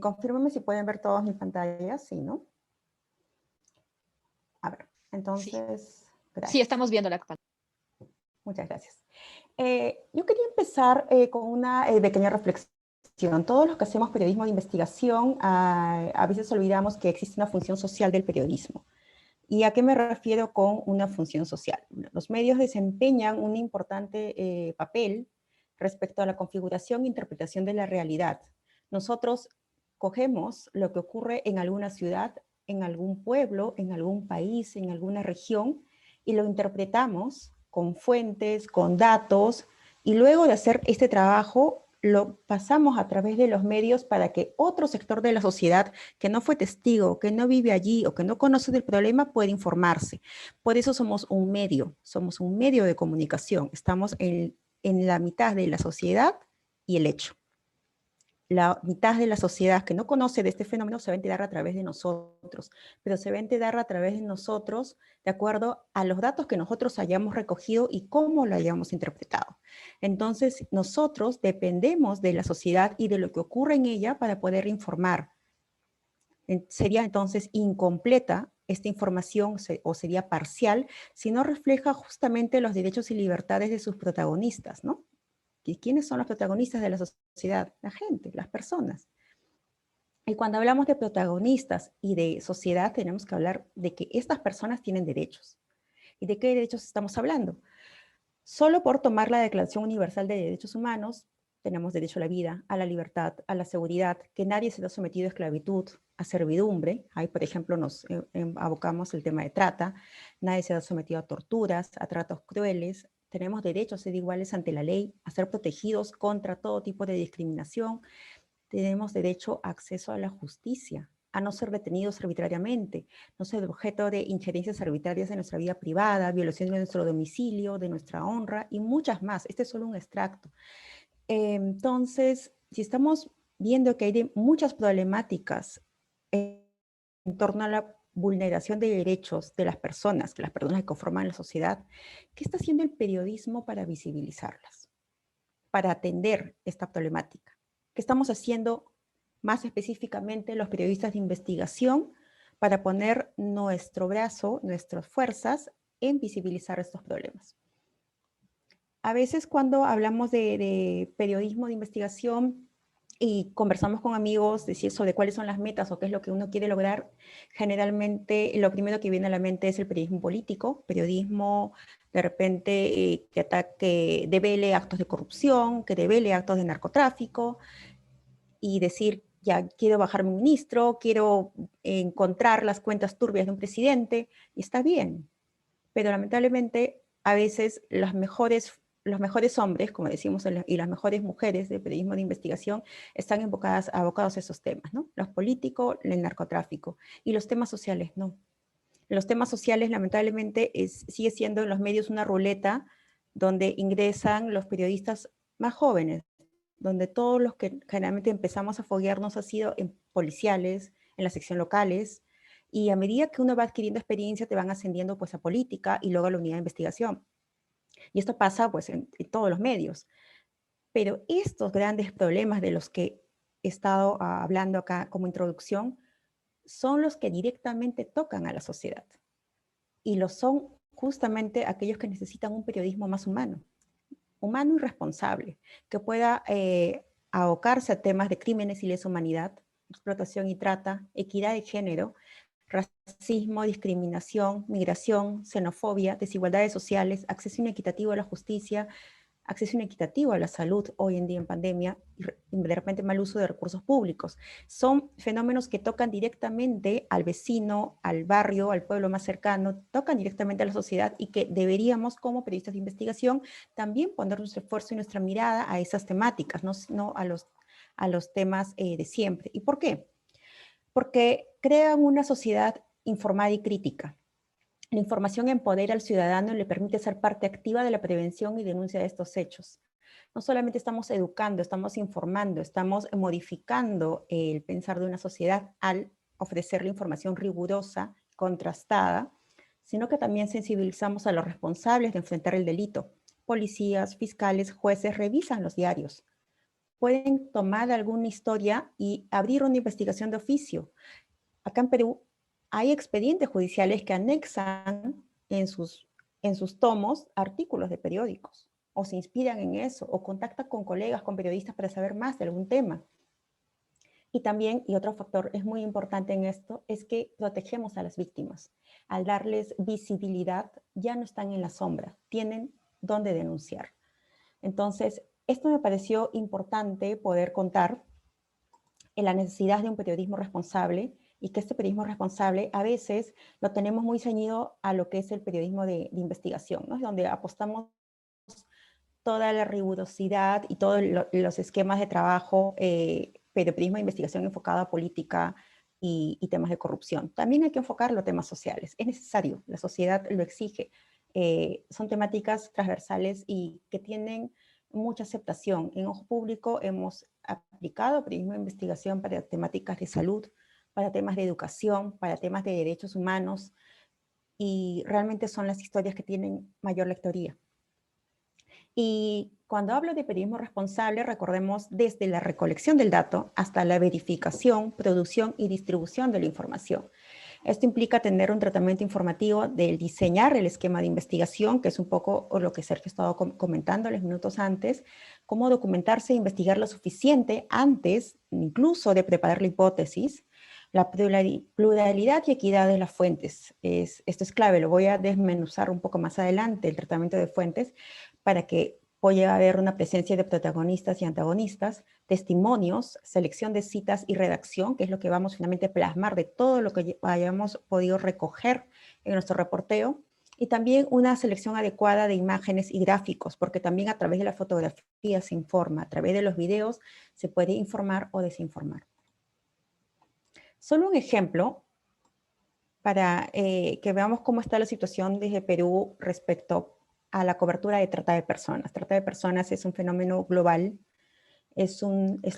Confírmenme si pueden ver todas mis pantallas, sí, ¿no? A ver, entonces, gracias. Sí, estamos viendo la pantalla. Muchas gracias. Yo quería empezar con una pequeña reflexión. Todos los que hacemos periodismo de investigación, a veces olvidamos que existe una función social del periodismo. ¿Y a qué me refiero con una función social? Los medios desempeñan un importante papel respecto a la configuración e interpretación de la realidad. Nosotros cogemos lo que ocurre en alguna ciudad, en algún pueblo, en algún país, en alguna región, y lo interpretamos con fuentes, con datos, y luego de hacer este trabajo, lo pasamos a través de los medios para que otro sector de la sociedad que no fue testigo, que no vive allí o que no conoce del problema pueda informarse. Por eso somos un medio de comunicación. Estamos en la mitad de la sociedad y el hecho. La mitad de la sociedad que no conoce de este fenómeno se va a enterar a través de nosotros, pero se va a enterar a través de nosotros de acuerdo a los datos que nosotros hayamos recogido y cómo lo hayamos interpretado. Entonces, nosotros dependemos de la sociedad y de lo que ocurre en ella para poder informar. Sería entonces incompleta esta información o sería parcial si no refleja justamente los derechos y libertades de sus protagonistas, ¿no? ¿Y quiénes son los protagonistas de la sociedad? La gente, las personas. Y cuando hablamos de protagonistas y de sociedad, tenemos que hablar de que estas personas tienen derechos. ¿Y de qué derechos estamos hablando? Solo por tomar la Declaración Universal de Derechos Humanos, tenemos derecho a la vida, a la libertad, a la seguridad, que nadie se ha sometido a esclavitud, a servidumbre. Ahí, por ejemplo, nos abocamos el tema de trata. Nadie se ha sometido a torturas, a tratos crueles. Tenemos derecho a ser iguales ante la ley, a ser protegidos contra todo tipo de discriminación. Tenemos derecho a acceso a la justicia, a no ser detenidos arbitrariamente, no ser objeto de injerencias arbitrarias en nuestra vida privada, violación de nuestro domicilio, de nuestra honra y muchas más. Este es solo un extracto. Entonces, si estamos viendo que hay muchas problemáticas en torno a la vulneración de derechos de las personas que conforman la sociedad, ¿qué está haciendo el periodismo para visibilizarlas? Para atender esta problemática. ¿Qué estamos haciendo más específicamente los periodistas de investigación para poner nuestro brazo, nuestras fuerzas en visibilizar estos problemas? A veces cuando hablamos de periodismo de investigación y conversamos con amigos sobre cuáles son las metas o qué es lo que uno quiere lograr, generalmente lo primero que viene a la mente es el periodismo político, periodismo de repente que devele actos de corrupción, que devele actos de narcotráfico y decir, ya quiero bajar mi ministro, quiero encontrar las cuentas turbias de un presidente, y está bien, pero lamentablemente a veces los mejores hombres, como decimos, y las mejores mujeres del periodismo de investigación están abocados a esos temas, ¿no? Los políticos, el narcotráfico, y los temas sociales no. Los temas sociales, lamentablemente, sigue siendo en los medios una ruleta donde ingresan los periodistas más jóvenes, donde todos los que generalmente empezamos a foguearnos ha sido en policiales, en la sección locales, y a medida que uno va adquiriendo experiencia te van ascendiendo pues a política y luego a la unidad de investigación. Y esto pasa pues en todos los medios. Pero estos grandes problemas de los que he estado hablando acá como introducción son los que directamente tocan a la sociedad. Y lo son justamente aquellos que necesitan un periodismo más humano y responsable, que pueda abocarse a temas de crímenes y lesa humanidad, explotación y trata, equidad de género, racismo, discriminación, migración, xenofobia, desigualdades sociales, acceso inequitativo a la justicia, acceso inequitativo a la salud hoy en día en pandemia y de repente mal uso de recursos públicos. Son fenómenos que tocan directamente al vecino, al barrio, al pueblo más cercano, tocan directamente a la sociedad y que deberíamos como periodistas de investigación también poner nuestro esfuerzo y nuestra mirada a esas temáticas, no a los temas de siempre. ¿Y por qué? Porque crean una sociedad informada y crítica. La información empodera al ciudadano y le permite ser parte activa de la prevención y denuncia de estos hechos. No solamente estamos educando, estamos informando, estamos modificando el pensar de una sociedad al ofrecerle información rigurosa, contrastada, sino que también sensibilizamos a los responsables de enfrentar el delito. Policías, fiscales, jueces revisan los diarios. Pueden tomar alguna historia y abrir una investigación de oficio. Acá en Perú hay expedientes judiciales que anexan en sus tomos artículos de periódicos, o se inspiran en eso, o contactan con colegas, con periodistas para saber más de algún tema. Y también, y otro factor es muy importante en esto, es que protegemos a las víctimas. Al darles visibilidad, ya no están en la sombra, tienen dónde denunciar. Entonces, esto me pareció importante poder contar en la necesidad de un periodismo responsable, y que este periodismo responsable a veces lo tenemos muy ceñido a lo que es el periodismo de investigación, ¿no? Donde apostamos toda la rigurosidad y todos los esquemas de trabajo, periodismo de investigación enfocado a política y temas de corrupción. También hay que enfocarlo a temas sociales. Es necesario, la sociedad lo exige. Son temáticas transversales y que tienen mucha aceptación. En Ojo Público hemos aplicado periodismo de investigación para temáticas de salud, para temas de educación, para temas de derechos humanos, y realmente son las historias que tienen mayor lectoría. Y cuando hablo de periodismo responsable, recordemos desde la recolección del dato hasta la verificación, producción y distribución de la información. Esto implica tener un tratamiento informativo del diseñar el esquema de investigación, que es un poco lo que Sergio estaba comentando los minutos antes, cómo documentarse e investigar lo suficiente antes, incluso de preparar la hipótesis, la pluralidad y equidad de las fuentes. Esto es clave, lo voy a desmenuzar un poco más adelante, el tratamiento de fuentes, para que pueda haber una presencia de protagonistas y antagonistas, testimonios, selección de citas y redacción, que es lo que vamos finalmente a plasmar de todo lo que hayamos podido recoger en nuestro reporteo, y también una selección adecuada de imágenes y gráficos, porque también a través de la fotografía se informa, a través de los videos se puede informar o desinformar. Solo un ejemplo para que veamos cómo está la situación desde Perú respecto a la cobertura de trata de personas. Trata de personas es un fenómeno global, es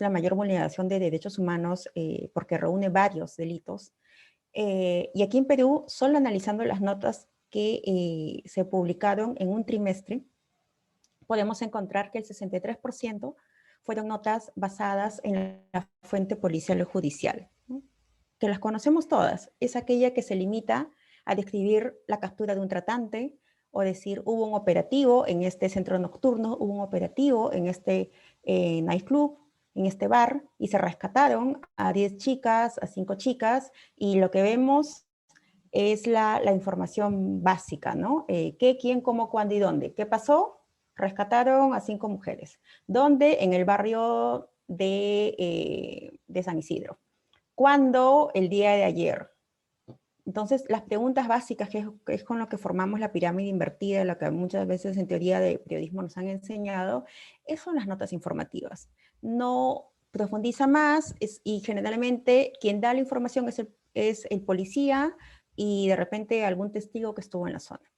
la mayor vulneración de derechos humanos porque reúne varios delitos. Y aquí en Perú, solo analizando las notas que se publicaron en un trimestre, podemos encontrar que el 63% fueron notas basadas en la fuente policial o judicial, ¿no? Que las conocemos todas. Es aquella que se limita a describir la captura de un tratante, o decir, hubo un operativo en este centro nocturno, hubo un operativo en este nightclub, en este bar, y se rescataron a 10 chicas, a 5 chicas, y lo que vemos es la información básica, ¿no? ¿Qué, quién, cómo, cuándo y dónde? ¿Qué pasó? Rescataron a 5 mujeres. ¿Dónde? En el barrio de San Isidro. ¿Cuándo? El día de ayer. Entonces, las preguntas básicas, que es con lo que formamos la pirámide invertida, lo que muchas veces en teoría de periodismo nos han enseñado, son las notas informativas. No profundiza más y generalmente quien da la información es el policía y de repente algún testigo que estuvo en la zona.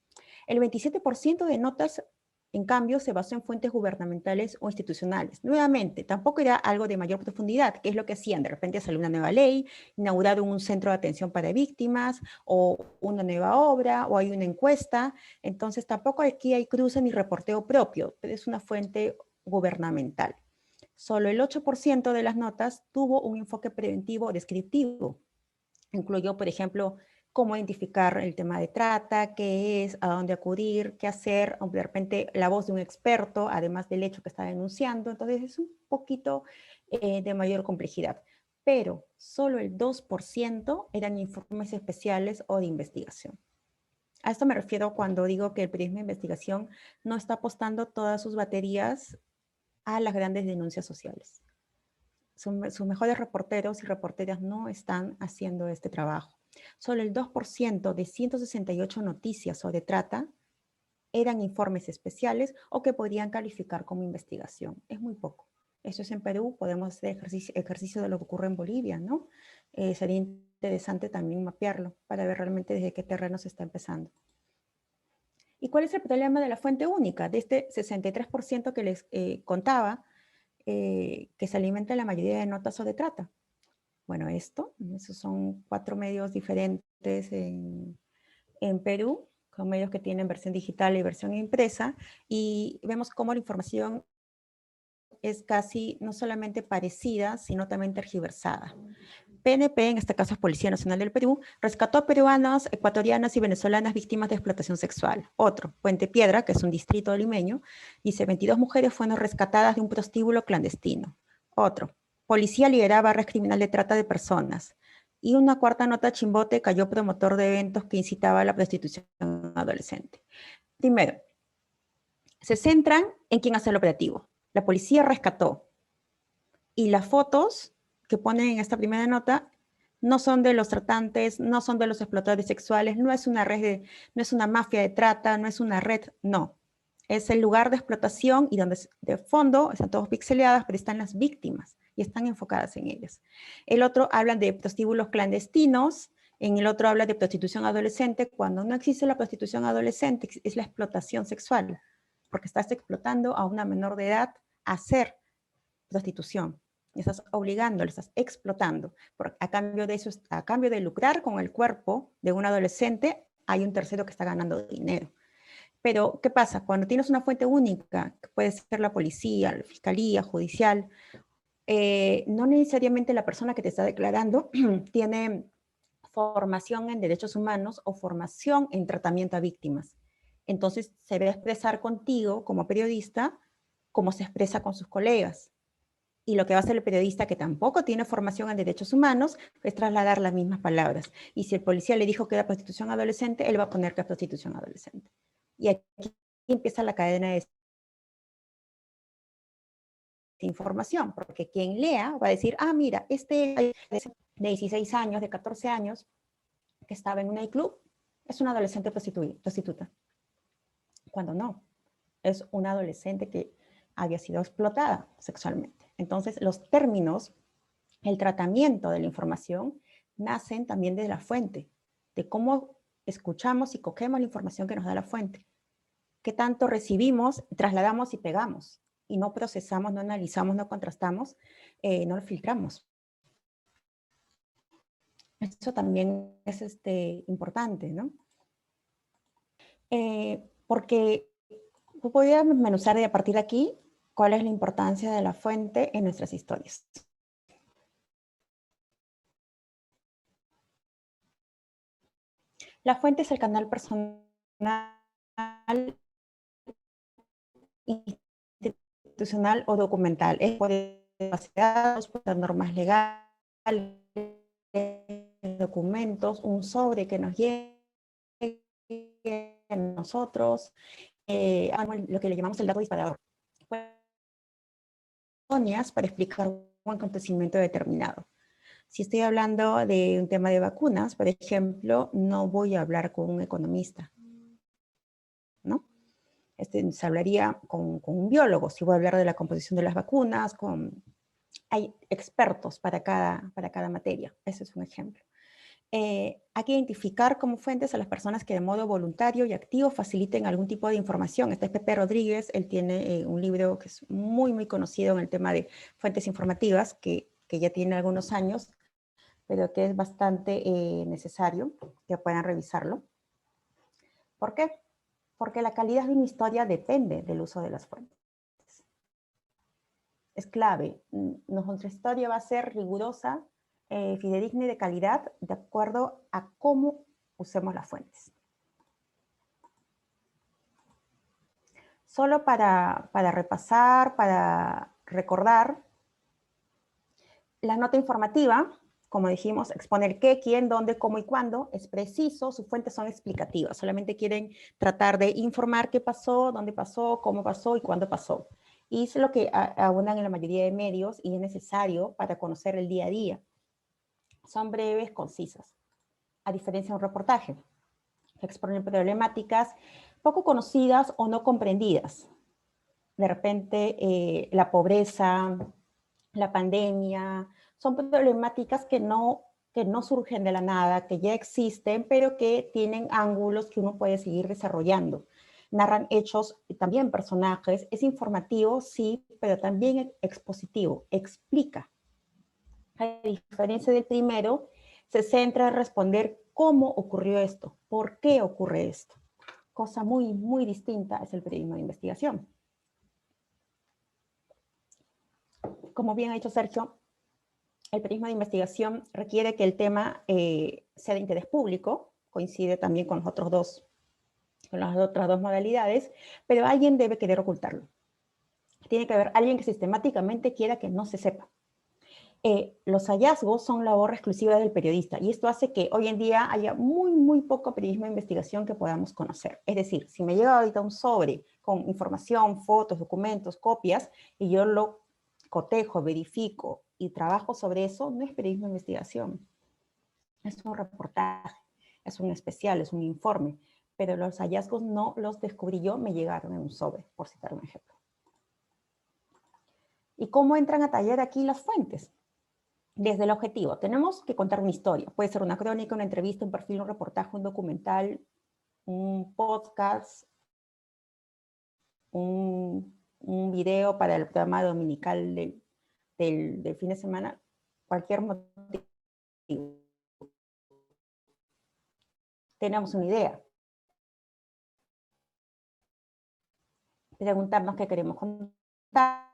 El 27% de notas, en cambio, se basó en fuentes gubernamentales o institucionales. Nuevamente, tampoco era algo de mayor profundidad, que es lo que hacían. De repente salió una nueva ley, inauguraron un centro de atención para víctimas, o una nueva obra, o hay una encuesta. Entonces, tampoco aquí hay cruce ni reporteo propio, pero es una fuente gubernamental. Solo el 8% de las notas tuvo un enfoque preventivo o descriptivo. Incluyó, por ejemplo, cómo identificar el tema de trata, qué es, a dónde acudir, qué hacer, de repente la voz de un experto, además del hecho que está denunciando. Entonces es un poquito de mayor complejidad. Pero solo el 2% eran informes especiales o de investigación. A esto me refiero cuando digo que el periodismo de investigación no está apostando todas sus baterías a las grandes denuncias sociales. Sus mejores reporteros y reporteras no están haciendo este trabajo. Solo el 2% de 168 noticias sobre trata eran informes especiales o que podrían calificar como investigación. Es muy poco. Eso es en Perú, podemos hacer ejercicio de lo que ocurre en Bolivia, ¿no? Sería interesante también mapearlo para ver realmente desde qué terreno se está empezando. ¿Y cuál es el problema de la fuente única? De este 63% que les contaba, que se alimenta la mayoría de notas o de trata. Bueno, esos son 4 medios diferentes en Perú, con medios que tienen versión digital y versión impresa, y vemos cómo la información es casi no solamente parecida, sino también tergiversada. PNP, en este caso es Policía Nacional del Perú, rescató a peruanas, ecuatorianas y venezolanas víctimas de explotación sexual. Otro, Puente Piedra, que es un distrito limeño, dice 22 mujeres fueron rescatadas de un prostíbulo clandestino. Otro, policía lidera barras criminal de trata de personas. Y una cuarta nota, Chimbote cayó promotor de eventos que incitaba a la prostitución adolescente. Primero, se centran en quién hace el operativo. La policía rescató. Y las fotos que ponen en esta primera nota no son de los tratantes, no son de los explotadores sexuales, no es una red, no es una mafia de trata, no es una red, no. Es el lugar de explotación y donde de fondo están todos pixeleadas, pero están las víctimas y están enfocadas en ellas. El otro habla de prostíbulos clandestinos, en el otro habla de prostitución adolescente. Cuando no existe la prostitución adolescente, es la explotación sexual, porque estás explotando a una menor de edad a hacer prostitución. Estás obligando, le estás explotando. A cambio de eso, a cambio de lucrar con el cuerpo de un adolescente, hay un tercero que está ganando dinero. Pero, ¿qué pasa? Cuando tienes una fuente única, que puede ser la policía, la fiscalía, judicial, no necesariamente la persona que te está declarando tiene formación en derechos humanos o formación en tratamiento a víctimas. Entonces, se va a expresar contigo como periodista como se expresa con sus colegas. Y lo que va a hacer el periodista, que tampoco tiene formación en derechos humanos, es trasladar las mismas palabras. Y si el policía le dijo que era prostitución adolescente, él va a poner que es prostitución adolescente. Y aquí empieza la cadena de información, porque quien lea va a decir, ah, mira, de 16 años, de 14 años, que estaba en un nightclub, es una adolescente prostituta. Cuando no, es una adolescente que había sido explotada sexualmente. Entonces, los términos, el tratamiento de la información, nacen también de la fuente, de cómo escuchamos y cogemos la información que nos da la fuente. Qué tanto recibimos, trasladamos y pegamos, y no procesamos, no analizamos, no contrastamos, no lo filtramos. Eso también es importante, ¿no? Porque voy a desmenuzar a partir de aquí cuál es la importancia de la fuente en nuestras historias. La fuente es el canal personal, institucional o documental. Es por datos, por normas legales, documentos, un sobre que nos llegue a nosotros, lo que le llamamos el dato disparador. Para explicar un acontecimiento determinado. Si estoy hablando de un tema de vacunas, por ejemplo, no voy a hablar con un economista, ¿no? Se hablaría con un biólogo, si voy a hablar de la composición de las vacunas, hay expertos para cada materia. Ese es un ejemplo. Hay que identificar como fuentes a las personas que de modo voluntario y activo faciliten algún tipo de información. Este es Pepe Rodríguez, él tiene un libro que es muy, muy conocido en el tema de fuentes informativas, que ya tiene algunos años, pero que es bastante necesario que puedan revisarlo. ¿Por qué? Porque la calidad de una historia depende del uso de las fuentes. Es clave. Nuestra historia va a ser rigurosa, fidedigna y de calidad de acuerdo a cómo usemos las fuentes. Solo para repasar, para recordar, la nota informativa, como dijimos, expone el qué, quién, dónde, cómo y cuándo, es preciso, sus fuentes son explicativas, solamente quieren tratar de informar qué pasó, dónde pasó, cómo pasó y cuándo pasó. Y es lo que abundan en la mayoría de medios y es necesario para conocer el día a día. Son breves, concisas, a diferencia de un reportaje, que exponen problemáticas poco conocidas o no comprendidas. De repente, la pobreza, la pandemia, son problemáticas que no surgen de la nada, que ya existen, pero que tienen ángulos que uno puede seguir desarrollando. Narran hechos, también personajes, es informativo, sí, pero también expositivo, explica. A diferencia del primero, se centra en responder cómo ocurrió esto, por qué ocurre esto. Cosa muy, muy distinta es el periodismo de investigación. Como bien ha dicho Sergio, el periodismo de investigación requiere que el tema sea de interés público, coincide también con las otras dos modalidades, pero alguien debe querer ocultarlo. Tiene que haber alguien que sistemáticamente quiera que no se sepa. Los hallazgos son labor exclusiva del periodista y esto hace que hoy en día haya muy, muy poco periodismo de investigación que podamos conocer. Es decir, si me llega ahorita un sobre con información, fotos, documentos, copias, y yo lo cotejo, verifico y trabajo sobre eso, no es periodismo de investigación. Es un reportaje, es un especial, es un informe, pero los hallazgos no los descubrí yo, me llegaron en un sobre, por citar un ejemplo. ¿Y cómo entran a taller aquí las fuentes? Desde el objetivo, tenemos que contar una historia. Puede ser una crónica, una entrevista, un perfil, un reportaje, un documental, un podcast, un video para el programa dominical del fin de semana, cualquier motivo. Tenemos una idea. Preguntarnos qué queremos contar.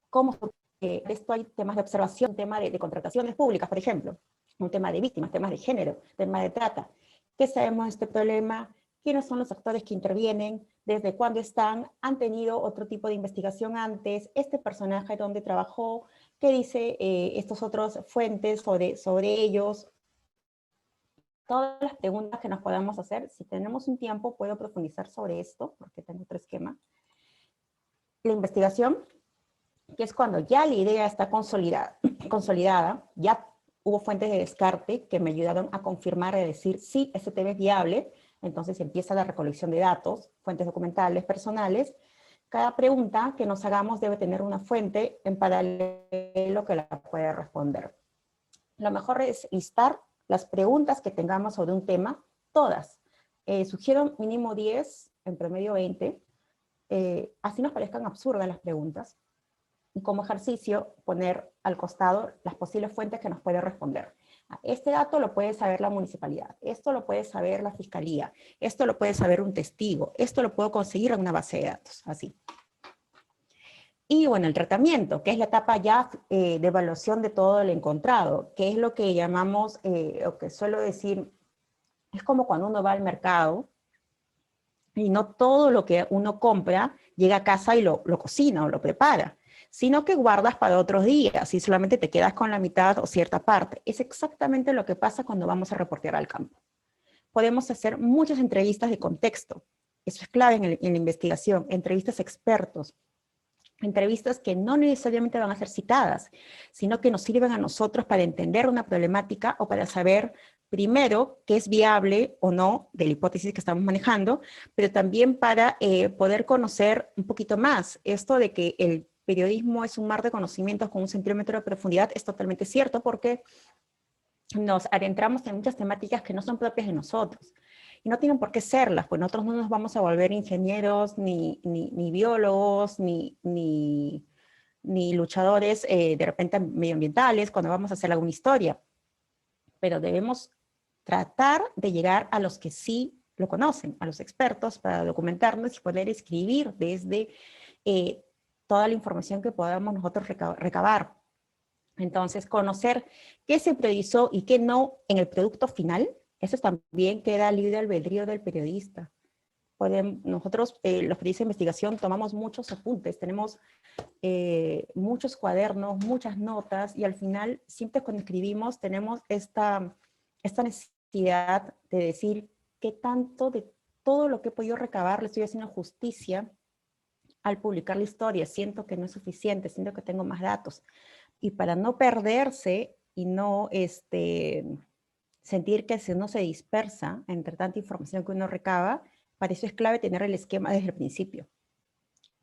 ¿Cómo esto hay temas de observación, un tema de contrataciones públicas, por ejemplo, un tema de víctimas, temas de género, tema de trata? ¿Qué sabemos de este problema? ¿Quiénes son los actores que intervienen? ¿Desde cuándo están? ¿Han tenido otro tipo de investigación antes? ¿Este personaje dónde trabajó? ¿Qué dice estas otras fuentes sobre ellos? Todas las preguntas que nos podamos hacer. Si tenemos un tiempo, puedo profundizar sobre esto, porque tengo otro esquema. La investigación, que es cuando ya la idea está consolidada, ya hubo fuentes de descarte que me ayudaron a confirmar y decir, sí, este tema es viable. Entonces empieza la recolección de datos, fuentes documentales, personales. Cada pregunta que nos hagamos debe tener una fuente en paralelo que la pueda responder. Lo mejor es listar las preguntas que tengamos sobre un tema, todas. Sugiero mínimo 10, en promedio 20. Así nos parezcan absurdas las preguntas. Y como ejercicio, poner al costado las posibles fuentes que nos puede responder. Este dato lo puede saber la municipalidad, esto lo puede saber la fiscalía, esto lo puede saber un testigo, esto lo puedo conseguir en una base de datos, así. Y bueno, el tratamiento, que es la etapa ya de evaluación de todo el encontrado, que es lo que llamamos, o que suelo decir, es como cuando uno va al mercado y no todo lo que uno compra llega a casa y lo cocina o lo prepara, sino que guardas para otros días y solamente te quedas con la mitad o cierta parte. Es exactamente lo que pasa cuando vamos a reportear al campo. Podemos hacer muchas entrevistas de contexto. Eso es clave en la investigación. Entrevistas a expertos. Entrevistas que no necesariamente van a ser citadas, sino que nos sirven a nosotros para entender una problemática o para saber, primero, qué es viable o no de la hipótesis que estamos manejando, pero también para poder conocer un poquito más. Esto de que el periodismo es un mar de conocimientos con un centímetro de profundidad es totalmente cierto porque nos adentramos en muchas temáticas que no son propias de nosotros. Y no tienen por qué serlas, pues nosotros no nos vamos a volver ingenieros, ni biólogos, ni luchadores de repente medioambientales cuando vamos a hacer alguna historia. Pero debemos tratar de llegar a los que sí lo conocen, a los expertos, para documentarnos y poder escribir desde toda la información que podamos nosotros recabar. Entonces, conocer qué se priorizó y qué no en el producto final, eso también queda libre albedrío del periodista. Nosotros, los periodistas de investigación, tomamos muchos apuntes, tenemos muchos cuadernos, muchas notas, y al final, siempre cuando escribimos, tenemos esta necesidad de decir qué tanto de todo lo que he podido recabar le estoy haciendo justicia al publicar la historia. Siento que no es suficiente, siento que tengo más datos. Y para no perderse y no sentir que uno se dispersa entre tanta información que uno recaba, para eso es clave tener el esquema desde el principio.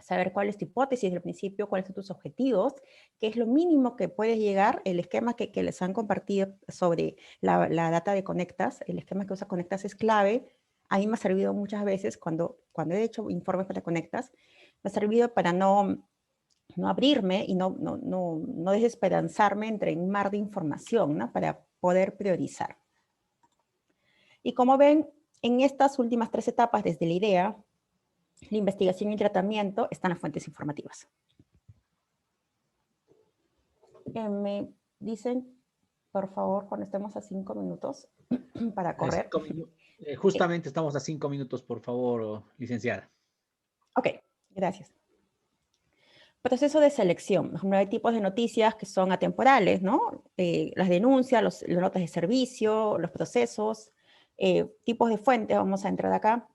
saber cuál es tu hipótesis del principio, cuáles son tus objetivos, qué es lo mínimo que puedes llegar, el esquema que les han compartido sobre la data de Conectas, el esquema que usa Conectas es clave. A mí me ha servido muchas veces cuando he hecho informes para Conectas, me ha servido para no abrirme y no desesperanzarme entre un mar de información, ¿no? Para poder priorizar. Y como ven, en estas últimas 3 etapas, desde la idea, la investigación y tratamiento, están las fuentes informativas. Me dicen, por favor, cuando estemos a 5 minutos para correr. Justamente estamos a 5 minutos, por favor, licenciada. Ok, gracias. Proceso de selección. Por ejemplo, hay tipos de noticias que son atemporales, ¿no? Las denuncias, las notas de servicio, los procesos, tipos de fuentes, vamos a entrar acá.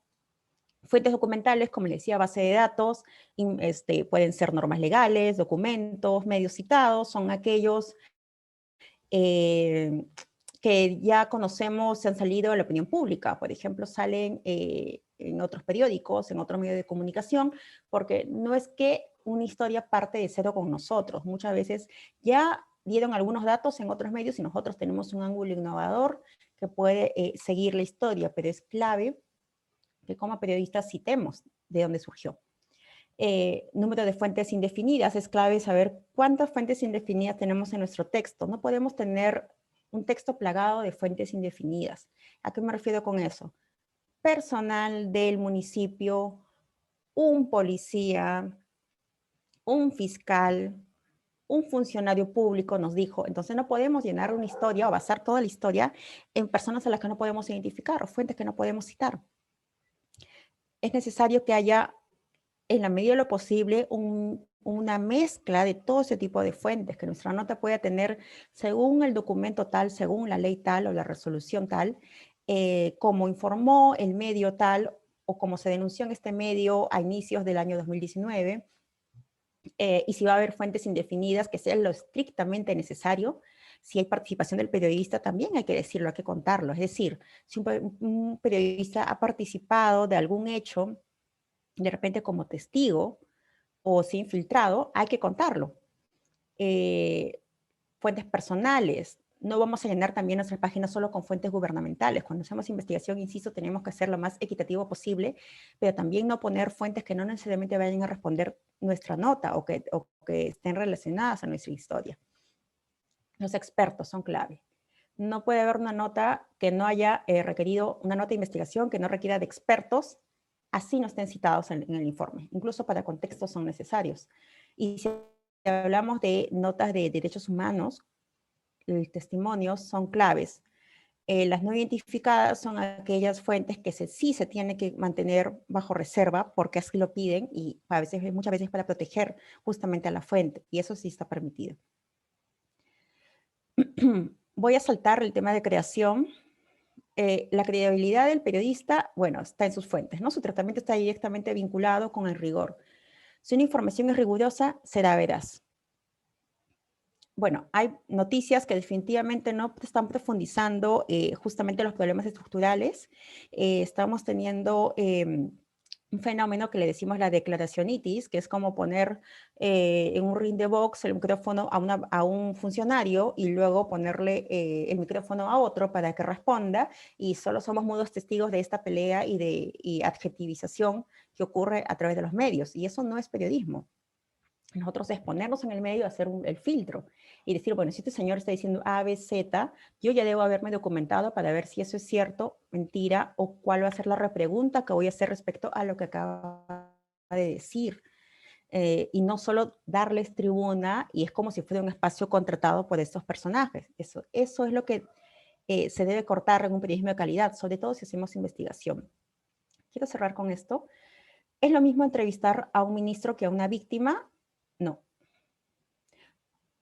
Fuentes documentales, como les decía, base de datos, pueden ser normas legales, documentos, medios citados, son aquellos que ya conocemos, se han salido a la opinión pública. Por ejemplo, salen en otros periódicos, en otros medios de comunicación, porque no es que una historia parte de cero con nosotros. Muchas veces ya dieron algunos datos en otros medios y nosotros tenemos un ángulo innovador que puede seguir la historia, pero es clave que como periodistas citemos de dónde surgió. Número de fuentes indefinidas. Es clave saber cuántas fuentes indefinidas tenemos en nuestro texto. No podemos tener un texto plagado de fuentes indefinidas. ¿A qué me refiero con eso? Personal del municipio, un policía, un fiscal, un funcionario público nos dijo. Entonces no podemos llenar una historia o basar toda la historia en personas a las que no podemos identificar o fuentes que no podemos citar. Es necesario que haya, en la medida de lo posible, una mezcla de todo ese tipo de fuentes, que nuestra nota pueda tener, según el documento tal, según la ley tal o la resolución tal, como informó el medio tal o como se denunció en este medio a inicios del año 2019, y si va a haber fuentes indefinidas, que sea lo estrictamente necesario. Si hay participación del periodista, también hay que decirlo, hay que contarlo. Es decir, si un periodista ha participado de algún hecho, de repente como testigo o se ha infiltrado, hay que contarlo. Fuentes personales. No vamos a llenar también nuestras páginas solo con fuentes gubernamentales. Cuando hacemos investigación, insisto, tenemos que ser lo más equitativo posible, pero también no poner fuentes que no necesariamente vayan a responder nuestra nota o que estén relacionadas a nuestra historia. Los expertos son clave. No puede haber una nota que no haya requerido, una nota de investigación que no requiera de expertos, así no estén citados en el informe. Incluso para contextos son necesarios. Y si hablamos de notas de derechos humanos, los testimonios son claves. Las no identificadas son aquellas fuentes que sí se tienen que mantener bajo reserva porque así lo piden y muchas veces para proteger justamente a la fuente, y eso sí está permitido. Voy a saltar el tema de creación. La credibilidad del periodista, bueno, está en sus fuentes, ¿no? Su tratamiento está directamente vinculado con el rigor. Si una información es rigurosa, será veraz. Bueno, hay noticias que definitivamente no están profundizando justamente los problemas estructurales. Estamos teniendo un fenómeno que le decimos la declaracionitis, que es como poner en un ring de box el micrófono a un funcionario y luego ponerle el micrófono a otro para que responda, y solo somos mudos testigos de esta pelea y adjetivización que ocurre a través de los medios, y eso no es periodismo. Nosotros es ponernos en el medio, hacer el filtro y decir, bueno, si este señor está diciendo A, B, Z, yo ya debo haberme documentado para ver si eso es cierto, mentira, o cuál va a ser la repregunta que voy a hacer respecto a lo que acaba de decir. Y no solo darles tribuna, y es como si fuera un espacio contratado por estos personajes. Eso es lo que se debe cortar en un periodismo de calidad, sobre todo si hacemos investigación. Quiero cerrar con esto. ¿Es lo mismo entrevistar a un ministro que a una víctima? No.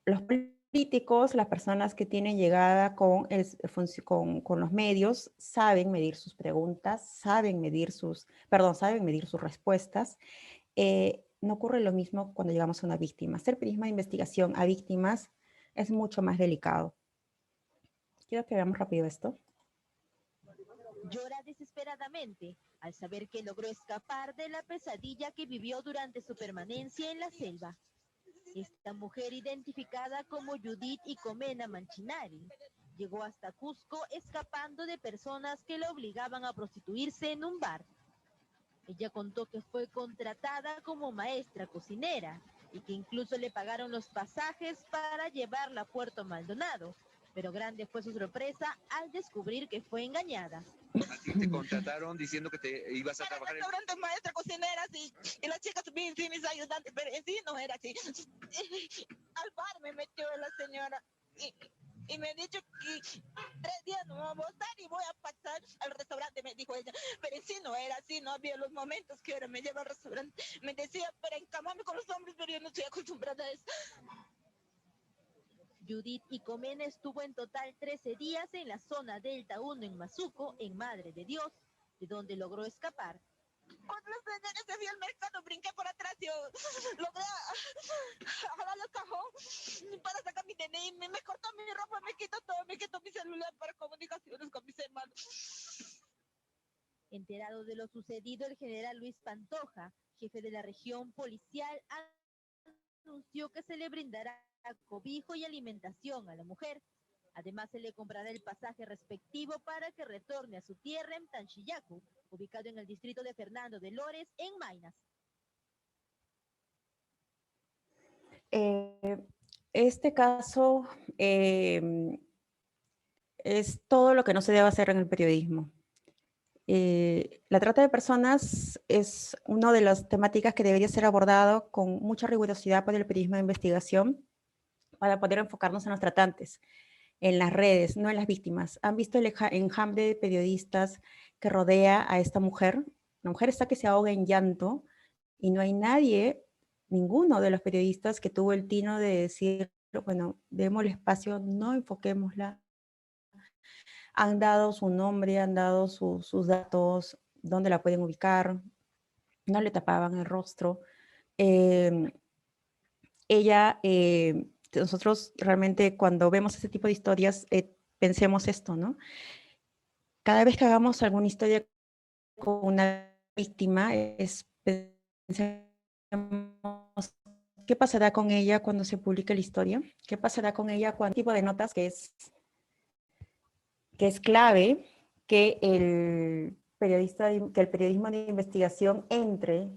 Los políticos, las personas que tienen llegada con los medios, saben medir sus preguntas, saben medir sus respuestas. No ocurre lo mismo cuando llegamos a una víctima. Hacer periodismo de investigación a víctimas es mucho más delicado. Quiero que veamos rápido esto. Yo llora desesperadamente al saber que logró escapar de la pesadilla que vivió durante su permanencia en la selva. Esta mujer, identificada como Judith Icomena Manchinari, llegó hasta Cusco escapando de personas que la obligaban a prostituirse en un bar. Ella contó que fue contratada como maestra cocinera y que incluso le pagaron los pasajes para llevarla a Puerto Maldonado, pero grande fue su sorpresa al descubrir que fue engañada. A ti te contrataron diciendo que te ibas a trabajar en... restaurante, maestra cocinera, sí, y las chicas sí, mis ayudantes, pero en sí no era así. Al bar me metió la señora y me ha dicho que 3 días no vamos a estar y voy a pasar al restaurante, me dijo ella, pero en sí no era así, no había los momentos que ahora me lleva al restaurante. Me decía, para encamarme con los hombres, pero yo no estoy acostumbrada a eso. Judith Icomena estuvo en total 13 días en la zona Delta 1 en Mazuco, en Madre de Dios, de donde logró escapar. Cuando los señores se fui al mercado, brinqué por atrás, yo logré jalar el cajón para sacar mi DNI, me cortó mi ropa, me quitó todo, me quitó mi celular para comunicaciones con mis hermanos. Enterado de lo sucedido, el general Luis Pantoja, jefe de la región policial, anunció que se le brindará cobijo y alimentación a la mujer. Además, se le comprará el pasaje respectivo para que retorne a su tierra en Tanchillacu, ubicado en el distrito de Fernando de Lores, en Maynas. Este caso es todo lo que no se debe hacer en el periodismo. La trata de personas es una de las temáticas que debería ser abordado con mucha rigurosidad por el periodismo de investigación para poder enfocarnos en los tratantes, en las redes, no en las víctimas. ¿Han visto el enjambre de periodistas que rodea a esta mujer? La mujer está que se ahoga en llanto y no hay nadie, ninguno de los periodistas que tuvo el tino de decir, bueno, démosle espacio, no enfoquémosla. Han dado su nombre, han dado sus datos, dónde la pueden ubicar, no le tapaban el rostro. Nosotros realmente cuando vemos ese tipo de historias, pensemos esto, ¿no? Cada vez que hagamos alguna historia con una víctima, pensemos, ¿qué pasará con ella cuando se publique la historia? ¿Qué pasará con ella cuando tipo de notas que es clave que el periodismo de investigación entre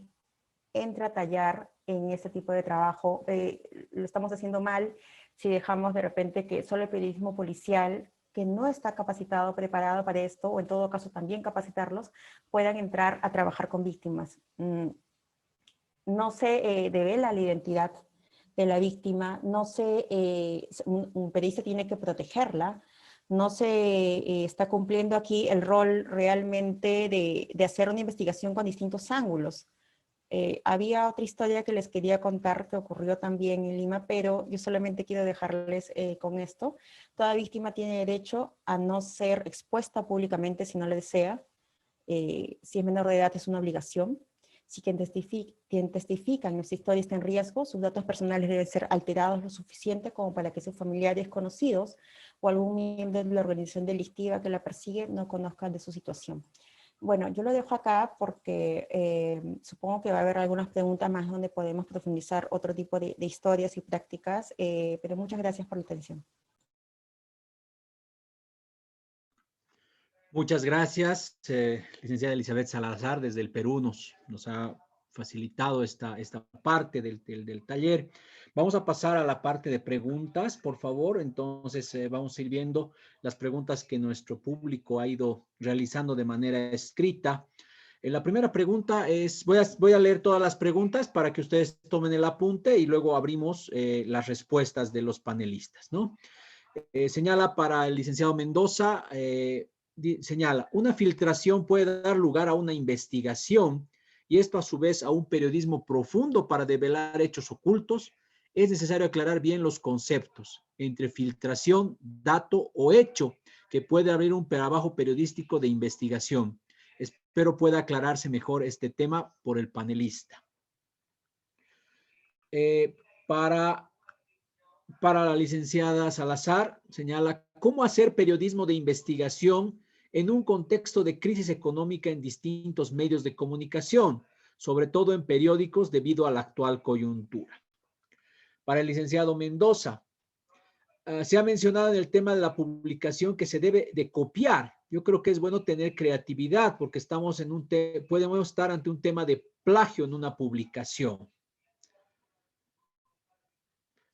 a tallar en ese tipo de trabajo? Lo estamos haciendo mal si dejamos de repente que solo el periodismo policial, que no está capacitado, preparado para esto, o en todo caso también capacitarlos, puedan entrar a trabajar con víctimas. No se devela la identidad de la víctima, no se, un periodista tiene que protegerla, no se está cumpliendo aquí el rol realmente de hacer una investigación con distintos ángulos. Había otra historia que les quería contar que ocurrió también en Lima, pero yo solamente quiero dejarles con esto. Toda víctima tiene derecho a no ser expuesta públicamente si no le desea. Si es menor de edad es una obligación. Si quien testifica en nuestra historia está en riesgo, sus datos personales deben ser alterados lo suficiente como para que sus familiares conocidos o algún miembro de la organización delictiva que la persigue no conozcan de su situación. Bueno, yo lo dejo acá porque supongo que va a haber algunas preguntas más donde podemos profundizar otro tipo de historias y prácticas, pero muchas gracias por la atención. Muchas gracias, licenciada Elizabeth Salazar, desde el Perú nos ha facilitado esta parte del taller. Vamos a pasar a la parte de preguntas, por favor. Entonces, vamos a ir viendo las preguntas que nuestro público ha ido realizando de manera escrita. La primera pregunta es, voy a leer todas las preguntas para que ustedes tomen el apunte y luego abrimos las respuestas de los panelistas, ¿no? Señala para el licenciado Mendoza, señala, una filtración puede dar lugar a una investigación y esto a su vez a un periodismo profundo para develar hechos ocultos. Es necesario aclarar bien los conceptos entre filtración, dato o hecho que puede abrir un trabajo periodístico de investigación. Espero pueda aclararse mejor este tema por el panelista. Para la licenciada Salazar, señala, ¿cómo hacer periodismo de investigación en un contexto de crisis económica en distintos medios de comunicación, sobre todo en periódicos debido a la actual coyuntura. Para el licenciado Mendoza, se ha mencionado en el tema de la publicación que se debe de copiar. Yo creo que es bueno tener creatividad porque estamos en podemos estar ante un tema de plagio en una publicación.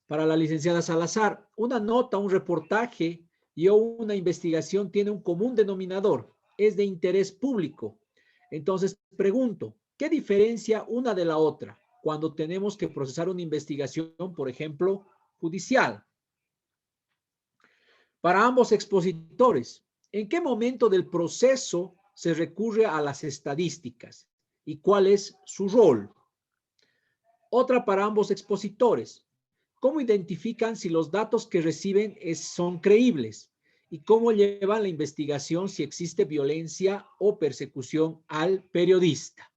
Para la licenciada Salazar, una nota, un reportaje y una investigación tiene un común denominador, es de interés público. Entonces, pregunto, ¿qué diferencia una de la otra cuando tenemos que procesar una investigación, por ejemplo, judicial? Para ambos expositores, ¿en qué momento del proceso se recurre a las estadísticas y cuál es su rol? Otra para ambos expositores, ¿cómo identifican si los datos que reciben son creíbles? ¿Y cómo llevan la investigación si existe violencia o persecución al periodista?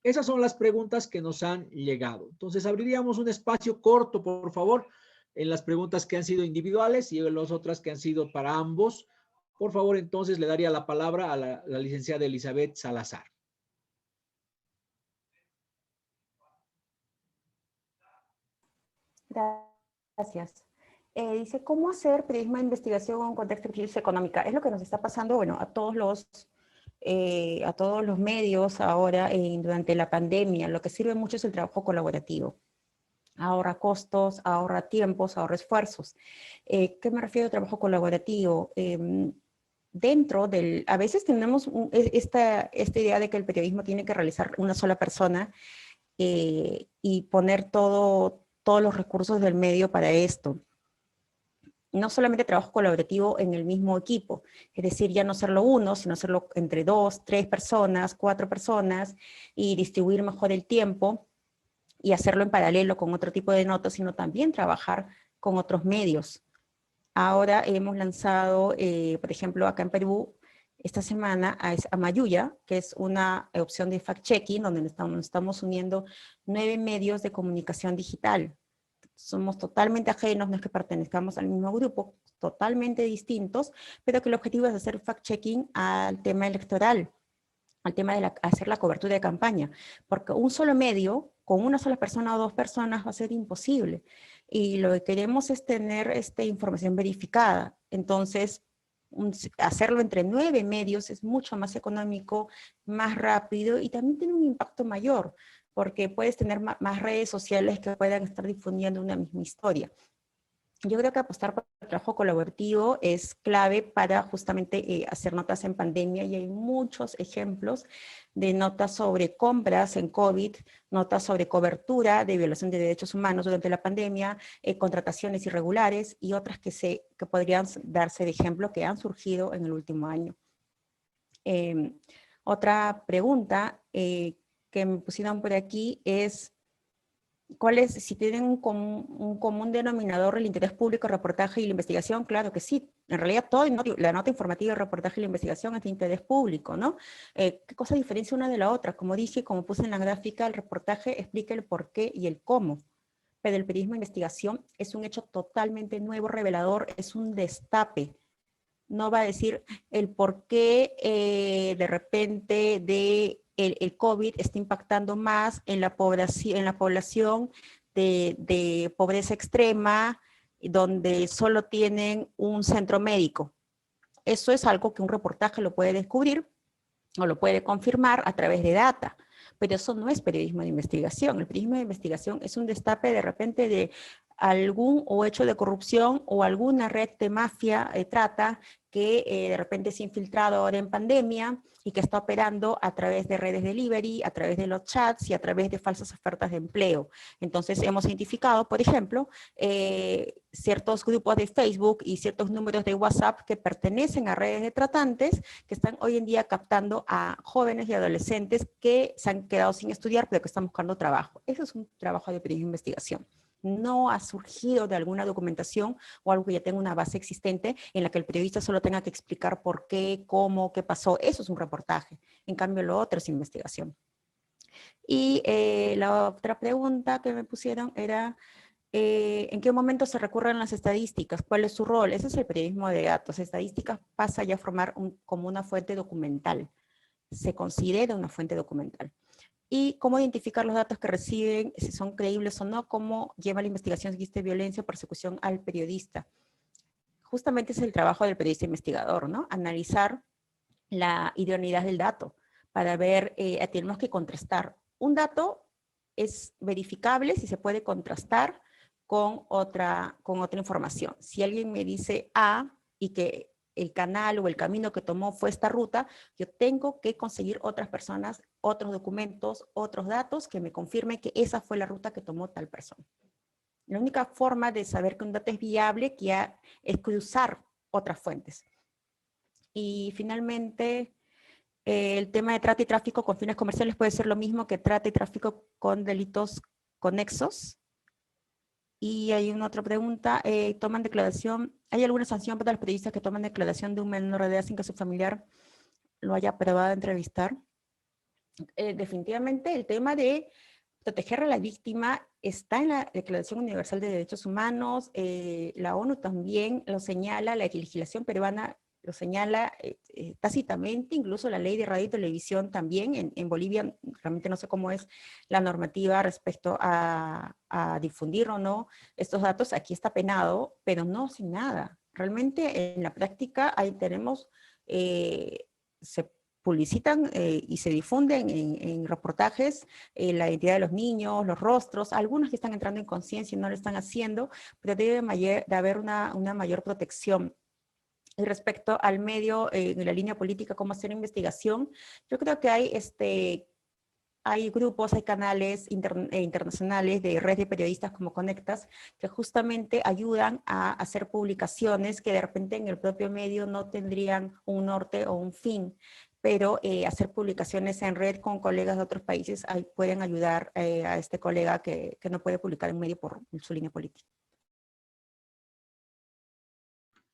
Esas son las preguntas que nos han llegado. Entonces, abriríamos un espacio corto, por favor, en las preguntas que han sido individuales y en las otras que han sido para ambos. Por favor, entonces, le daría la palabra a la licenciada Elizabeth Salazar. Gracias. Dice, ¿cómo hacer periodismo de investigación en un contexto de crisis económica? Es lo que nos está pasando, bueno, a todos los medios ahora durante la pandemia. Lo que sirve mucho es el trabajo colaborativo. Ahorra costos, ahorra tiempos, ahorra esfuerzos. ¿Qué me refiero a trabajo colaborativo? A veces tenemos esta idea de que el periodismo tiene que realizar una sola persona y poner todos los recursos del medio para esto. No solamente trabajo colaborativo en el mismo equipo, es decir, ya no hacerlo uno, sino hacerlo entre 2, 3 personas, 4 personas, y distribuir mejor el tiempo, y hacerlo en paralelo con otro tipo de notas, sino también trabajar con otros medios. Ahora hemos lanzado, por ejemplo, acá en Perú, esta semana a Mayuya, que es una opción de fact-checking, donde estamos uniendo 9 medios de comunicación digital. Somos totalmente ajenos, no es que pertenezcamos al mismo grupo, totalmente distintos, pero que el objetivo es hacer fact-checking al tema electoral, al tema de hacer la cobertura de campaña, porque un solo medio, con una sola persona o 2 personas, va a ser imposible. Y lo que queremos es tener información verificada. Entonces, hacerlo entre 9 medios es mucho más económico, más rápido y también tiene un impacto mayor, porque puedes tener más redes sociales que puedan estar difundiendo una misma historia. Yo creo que apostar por el trabajo colaborativo es clave para justamente hacer notas en pandemia, y hay muchos ejemplos de notas sobre compras en COVID, notas sobre cobertura de violación de derechos humanos durante la pandemia, contrataciones irregulares y otras que podrían darse de ejemplo que han surgido en el último año. Otra pregunta que me pusieron por aquí es, si tienen un común denominador el interés público, el reportaje y la investigación. Claro que sí. En realidad, la nota informativa, el reportaje y la investigación es de interés público, ¿no? ¿Qué cosa diferencia una de la otra? Como dije, como puse en la gráfica, el reportaje explica el por qué y el cómo. Pero el periodismo de investigación es un hecho totalmente nuevo, revelador, es un destape. No va a decir el por qué de repente el COVID está impactando más en la población de pobreza extrema, donde solo tienen un centro médico. Eso es algo que un reportaje lo puede descubrir o lo puede confirmar a través de data. Pero eso no es periodismo de investigación. El periodismo de investigación es un destape de repente de algún hecho de corrupción o alguna red de mafia trata que de repente se ha infiltrado ahora en pandemia y que está operando a través de redes delivery, a través de los chats y a través de falsas ofertas de empleo. Entonces hemos identificado, por ejemplo, ciertos grupos de Facebook y ciertos números de WhatsApp que pertenecen a redes de tratantes que están hoy en día captando a jóvenes y adolescentes que se han quedado sin estudiar pero que están buscando trabajo. Eso es un trabajo de periodismo de investigación. No ha surgido de alguna documentación o algo que ya tenga una base existente en la que el periodista solo tenga que explicar por qué, cómo, qué pasó. Eso es un reportaje. En cambio, lo otro es investigación. Y la otra pregunta que me pusieron era ¿En qué momento se recurren las estadísticas? ¿Cuál es su rol? Ese es el periodismo de datos. Estadísticas pasa ya a formar como una fuente documental. Se considera una fuente documental. Y cómo identificar los datos que reciben, si son creíbles o no, cómo lleva la investigación si existe violencia o persecución al periodista. Justamente es el trabajo del periodista investigador, ¿no? Analizar la idoneidad del dato para ver, tenemos que contrastar. Un dato es verificable si se puede contrastar con otra información. Si alguien me dice A y que el canal o el camino que tomó fue esta ruta, yo tengo que conseguir otras personas, otros documentos, otros datos que me confirmen que esa fue la ruta que tomó tal persona. La única forma de saber que un dato es viable es cruzar otras fuentes. Y finalmente, el tema de trata y tráfico con fines comerciales puede ser lo mismo que trata y tráfico con delitos conexos. Y hay una otra pregunta, ¿toman declaración? ¿Hay alguna sanción para los periodistas que toman declaración de un menor de edad sin que su familiar lo haya probado a entrevistar? Definitivamente el tema de proteger a la víctima está en la Declaración Universal de Derechos Humanos, la ONU también lo señala, la legislación peruana lo señala tácitamente, incluso la ley de radio y televisión también, en Bolivia realmente no sé cómo es la normativa respecto a difundir o no estos datos, aquí está penado, pero no sin nada. Realmente en la práctica ahí tenemos, se publicitan y se difunden en reportajes la identidad de los niños, los rostros, algunos que están entrando en conciencia y no lo están haciendo, pero debe de haber una mayor protección. Y respecto al medio, en la línea política, cómo hacer investigación, yo creo que hay grupos, hay canales internacionales de red de periodistas como Conectas que justamente ayudan a hacer publicaciones que de repente en el propio medio no tendrían un norte o un fin, pero hacer publicaciones en red con colegas de otros países pueden ayudar a este colega que no puede publicar en medio por su línea política.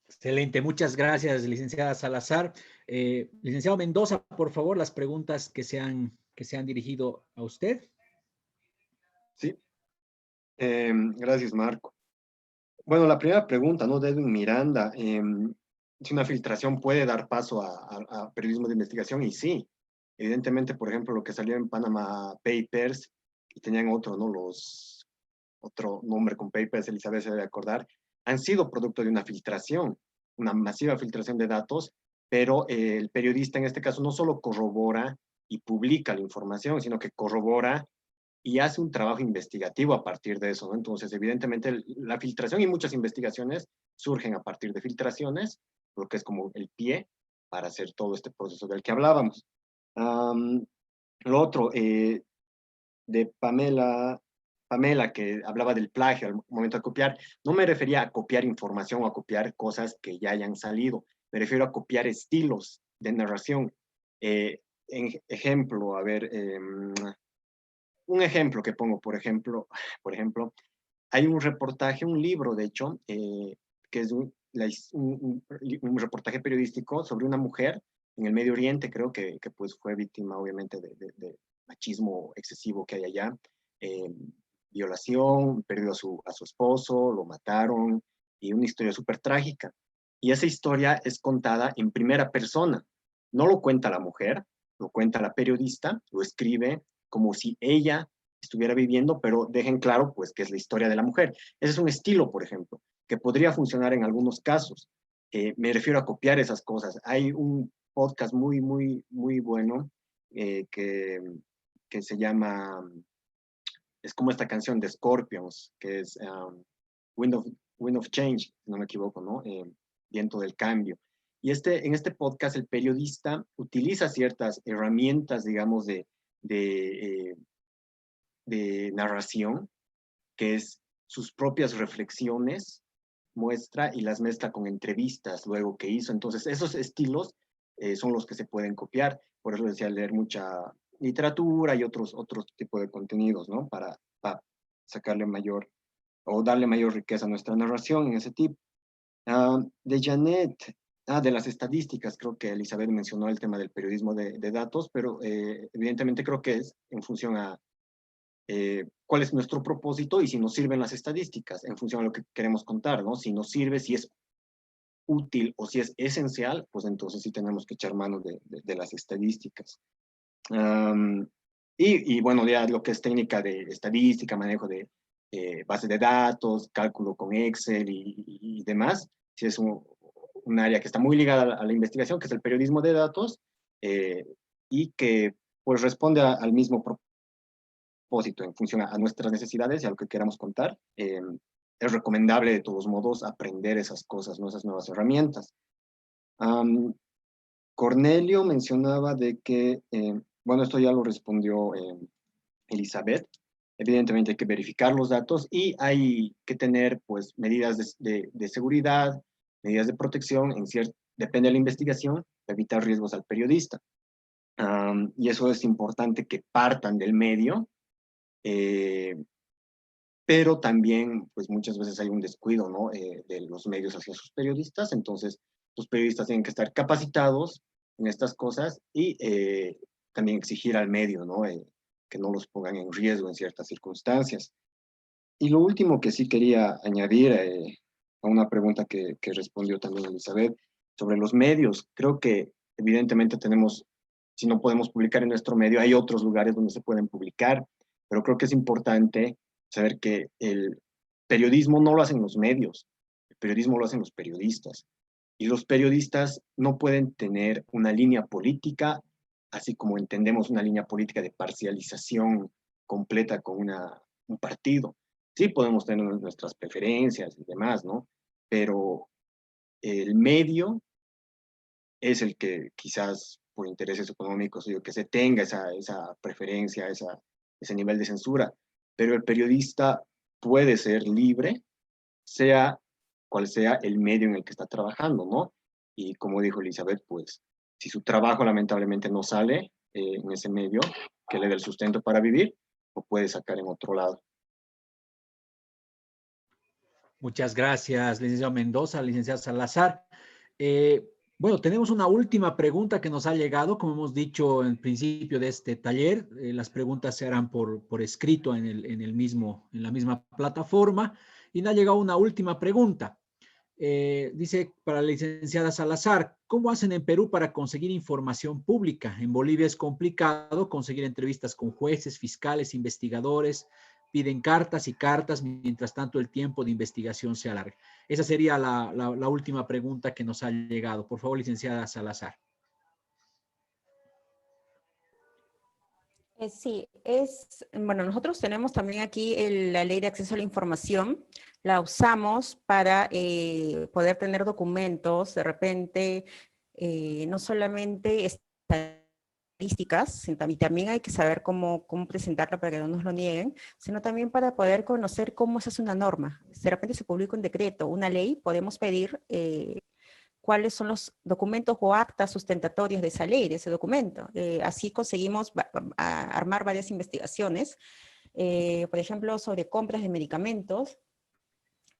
Excelente, muchas gracias, licenciada Salazar. Licenciado Mendoza, por favor, las preguntas que se han dirigido a usted. Sí, gracias, Marco. Bueno, la primera pregunta, ¿no? De Edwin Miranda, si una filtración puede dar paso a periodismo de investigación, y sí, evidentemente, por ejemplo, lo que salió en Panama Papers, y tenían otro, ¿no? Otro nombre con Papers, Elizabeth se debe acordar, han sido producto de una filtración, una masiva filtración de datos, pero el periodista en este caso no solo corrobora y publica la información, sino que corrobora y hace un trabajo investigativo a partir de eso, ¿no? Entonces, evidentemente, la filtración y muchas investigaciones surgen a partir de filtraciones, lo que es como el pie para hacer todo este proceso del que hablábamos. Lo otro, de Pamela, que hablaba del plagio al momento de copiar, no me refería a copiar información o a copiar cosas que ya hayan salido, me refiero a copiar estilos de narración. Ejemplo, a ver, un ejemplo que pongo, por ejemplo, hay un reportaje, un libro, de hecho, que es un reportaje periodístico sobre una mujer en el Medio Oriente, creo que pues fue víctima, obviamente, de machismo excesivo que hay allá, violación, perdió a su esposo, lo mataron, y una historia súper trágica. Y esa historia es contada en primera persona. No lo cuenta la mujer, lo cuenta la periodista, lo escribe como si ella estuviera viviendo, pero dejen claro pues que es la historia de la mujer. Ese es un estilo, por ejemplo, que podría funcionar en algunos casos. Me refiero a copiar esas cosas. Hay un podcast muy bueno que se llama, es como esta canción de Scorpions, que es Wind of Change, si no me equivoco, ¿no? Viento del cambio. Y en este podcast el periodista utiliza ciertas herramientas, digamos, de narración, que es sus propias reflexiones, muestra y las mezcla con entrevistas luego que hizo. Entonces, esos estilos son los que se pueden copiar. Por eso decía leer mucha literatura y otros tipos de contenidos, ¿no? Para sacarle mayor o darle mayor riqueza a nuestra narración en ese tipo. De Janet, de las estadísticas, creo que Elizabeth mencionó el tema del periodismo de datos, pero evidentemente creo que es en función a cuál es nuestro propósito y si nos sirven las estadísticas en función de lo que queremos contar, ¿no? Si nos sirve, si es útil o si es esencial, pues entonces sí tenemos que echar mano de las estadísticas. Y bueno, ya lo que es técnica de estadística, manejo de base de datos, cálculo con Excel y demás, si es un área que está muy ligada a la investigación, que es el periodismo de datos, y que pues responde al mismo propósito en función a nuestras necesidades y a lo que queramos contar. Es recomendable de todos modos aprender esas cosas, ¿no? Esas nuevas herramientas. Cornelio mencionaba de que, bueno, esto ya lo respondió Elizabeth, evidentemente hay que verificar los datos y hay que tener pues medidas de seguridad, medidas de protección, depende de la investigación, evitar riesgos al periodista. Y eso es importante que partan del medio, pero también pues muchas veces hay un descuido, ¿no? De los medios hacia sus periodistas, entonces los periodistas tienen que estar capacitados en estas cosas y también exigir al medio, ¿no? Que no los pongan en riesgo en ciertas circunstancias. Y lo último que sí quería añadir a una pregunta que respondió también Elizabeth, sobre los medios. Creo que evidentemente tenemos, si no podemos publicar en nuestro medio, hay otros lugares donde se pueden publicar, pero creo que es importante saber que el periodismo no lo hacen los medios, el periodismo lo hacen los periodistas. Y los periodistas no pueden tener una línea política, así como entendemos una línea política de parcialización completa con un partido. Sí podemos tener nuestras preferencias y demás, ¿no? Pero el medio es el que quizás por intereses económicos, yo que se tenga esa preferencia, ese nivel de censura, pero el periodista puede ser libre, sea cual sea el medio en el que está trabajando, ¿no? Y como dijo Elizabeth, pues, si su trabajo lamentablemente no sale en ese medio que le dé el sustento para vivir, lo puede sacar en otro lado. Muchas gracias, licenciado Mendoza, licenciado Salazar. Bueno, tenemos una última pregunta que nos ha llegado, como hemos dicho en principio de este taller, las preguntas se harán por escrito en la misma plataforma, y nos ha llegado una última pregunta. Dice para la licenciada Salazar, ¿cómo hacen en Perú para conseguir información pública? En Bolivia es complicado conseguir entrevistas con jueces, fiscales, investigadores, piden cartas y cartas, mientras tanto el tiempo de investigación se alarga. Esa sería la última pregunta que nos ha llegado. Por favor, licenciada Salazar. Sí, bueno, nosotros tenemos también aquí la ley de acceso a la información, la usamos para poder tener documentos, de repente, no solamente estadísticas, sino también hay que saber cómo presentarla para que no nos lo nieguen, sino también para poder conocer cómo se hace una norma. Si de repente se publica un decreto, una ley, podemos pedir cuáles son los documentos o actas sustentatorias de esa ley, de ese documento. Así conseguimos armar varias investigaciones, por ejemplo, sobre compras de medicamentos.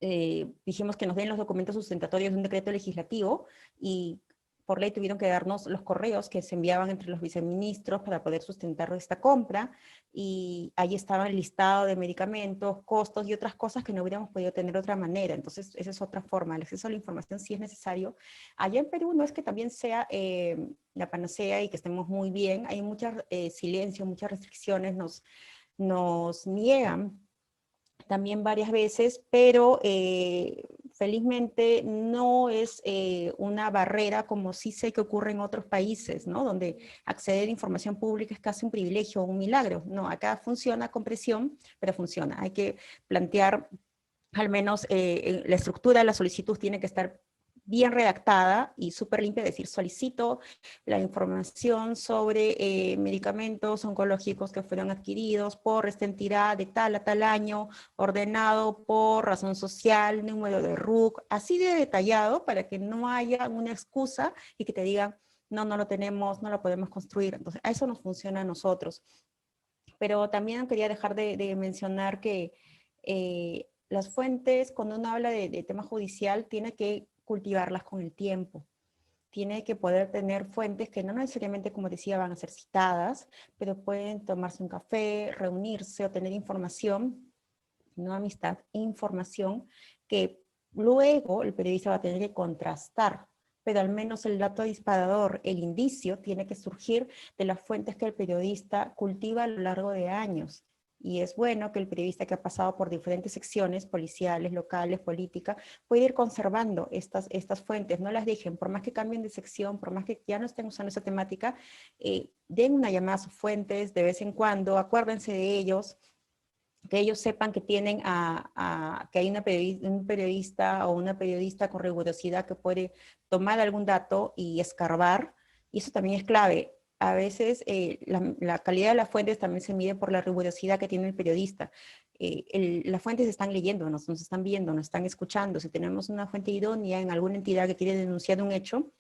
Dijimos que nos den los documentos sustentatorios de un decreto legislativo y por ley tuvieron que darnos los correos que se enviaban entre los viceministros para poder sustentar esta compra, y ahí estaba el listado de medicamentos, costos y otras cosas que no hubiéramos podido tener de otra manera. Entonces, esa es otra forma. El acceso a la información sí es necesario. Allá en Perú no es que también sea la panacea y que estemos muy bien. Hay mucho silencio, muchas restricciones, nos niegan también varias veces, pero felizmente no es una barrera como sí sé que ocurre en otros países, ¿no? Donde acceder a información pública es casi un privilegio o un milagro. No, acá funciona con presión, pero funciona. Hay que plantear, al menos la estructura de la solicitud tiene que estar bien redactada y súper limpia, es decir, solicito la información sobre medicamentos oncológicos que fueron adquiridos por esta entidad de tal a tal año, ordenado por razón social, número de RUC, así de detallado para que no haya una excusa y que te digan, no, no lo tenemos, no lo podemos construir. Entonces, a eso nos funciona a nosotros. Pero también quería dejar de mencionar que las fuentes, cuando uno habla de tema judicial, tiene que cultivarlas con el tiempo. tiene que poder tener fuentes que no necesariamente, como decía, van a ser citadas, pero pueden tomarse un café, reunirse o tener información, no amistad, información que luego el periodista va a tener que contrastar, pero al menos el dato disparador, el indicio, tiene que surgir de las fuentes que el periodista cultiva a lo largo de años. Y es bueno que el periodista que ha pasado por diferentes secciones policiales, locales, política, puede ir conservando estas fuentes, no las dejen, por más que cambien de sección, por más que ya no estén usando esa temática, den una llamada a sus fuentes de vez en cuando, acuérdense de ellos, que ellos sepan que tienen que hay un periodista o una periodista con rigurosidad que puede tomar algún dato y escarbar, y eso también es clave. A veces la calidad de las fuentes también se mide por la rigurosidad que tiene el periodista. Las fuentes están leyendo, nos están viendo, nos están escuchando. Si tenemos una fuente idónea en alguna entidad que quiere denunciar un hecho,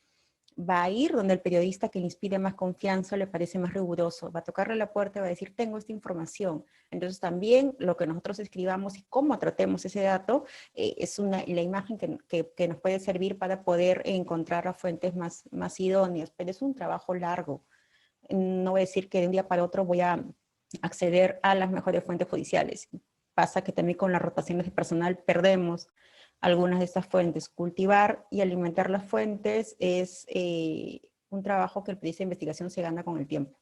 va a ir donde el periodista que le inspire más confianza, le parece más riguroso, va a tocarle la puerta y va a decir, tengo esta información. Entonces también lo que nosotros escribamos y cómo tratemos ese dato es la imagen que nos puede servir para poder encontrar las fuentes más idóneas, pero es un trabajo largo. No voy a decir que de un día para otro voy a acceder a las mejores fuentes judiciales. Pasa que también con las rotaciones de personal perdemos algunas de estas fuentes. Cultivar y alimentar las fuentes es un trabajo que el periodista de investigación se gana con el tiempo.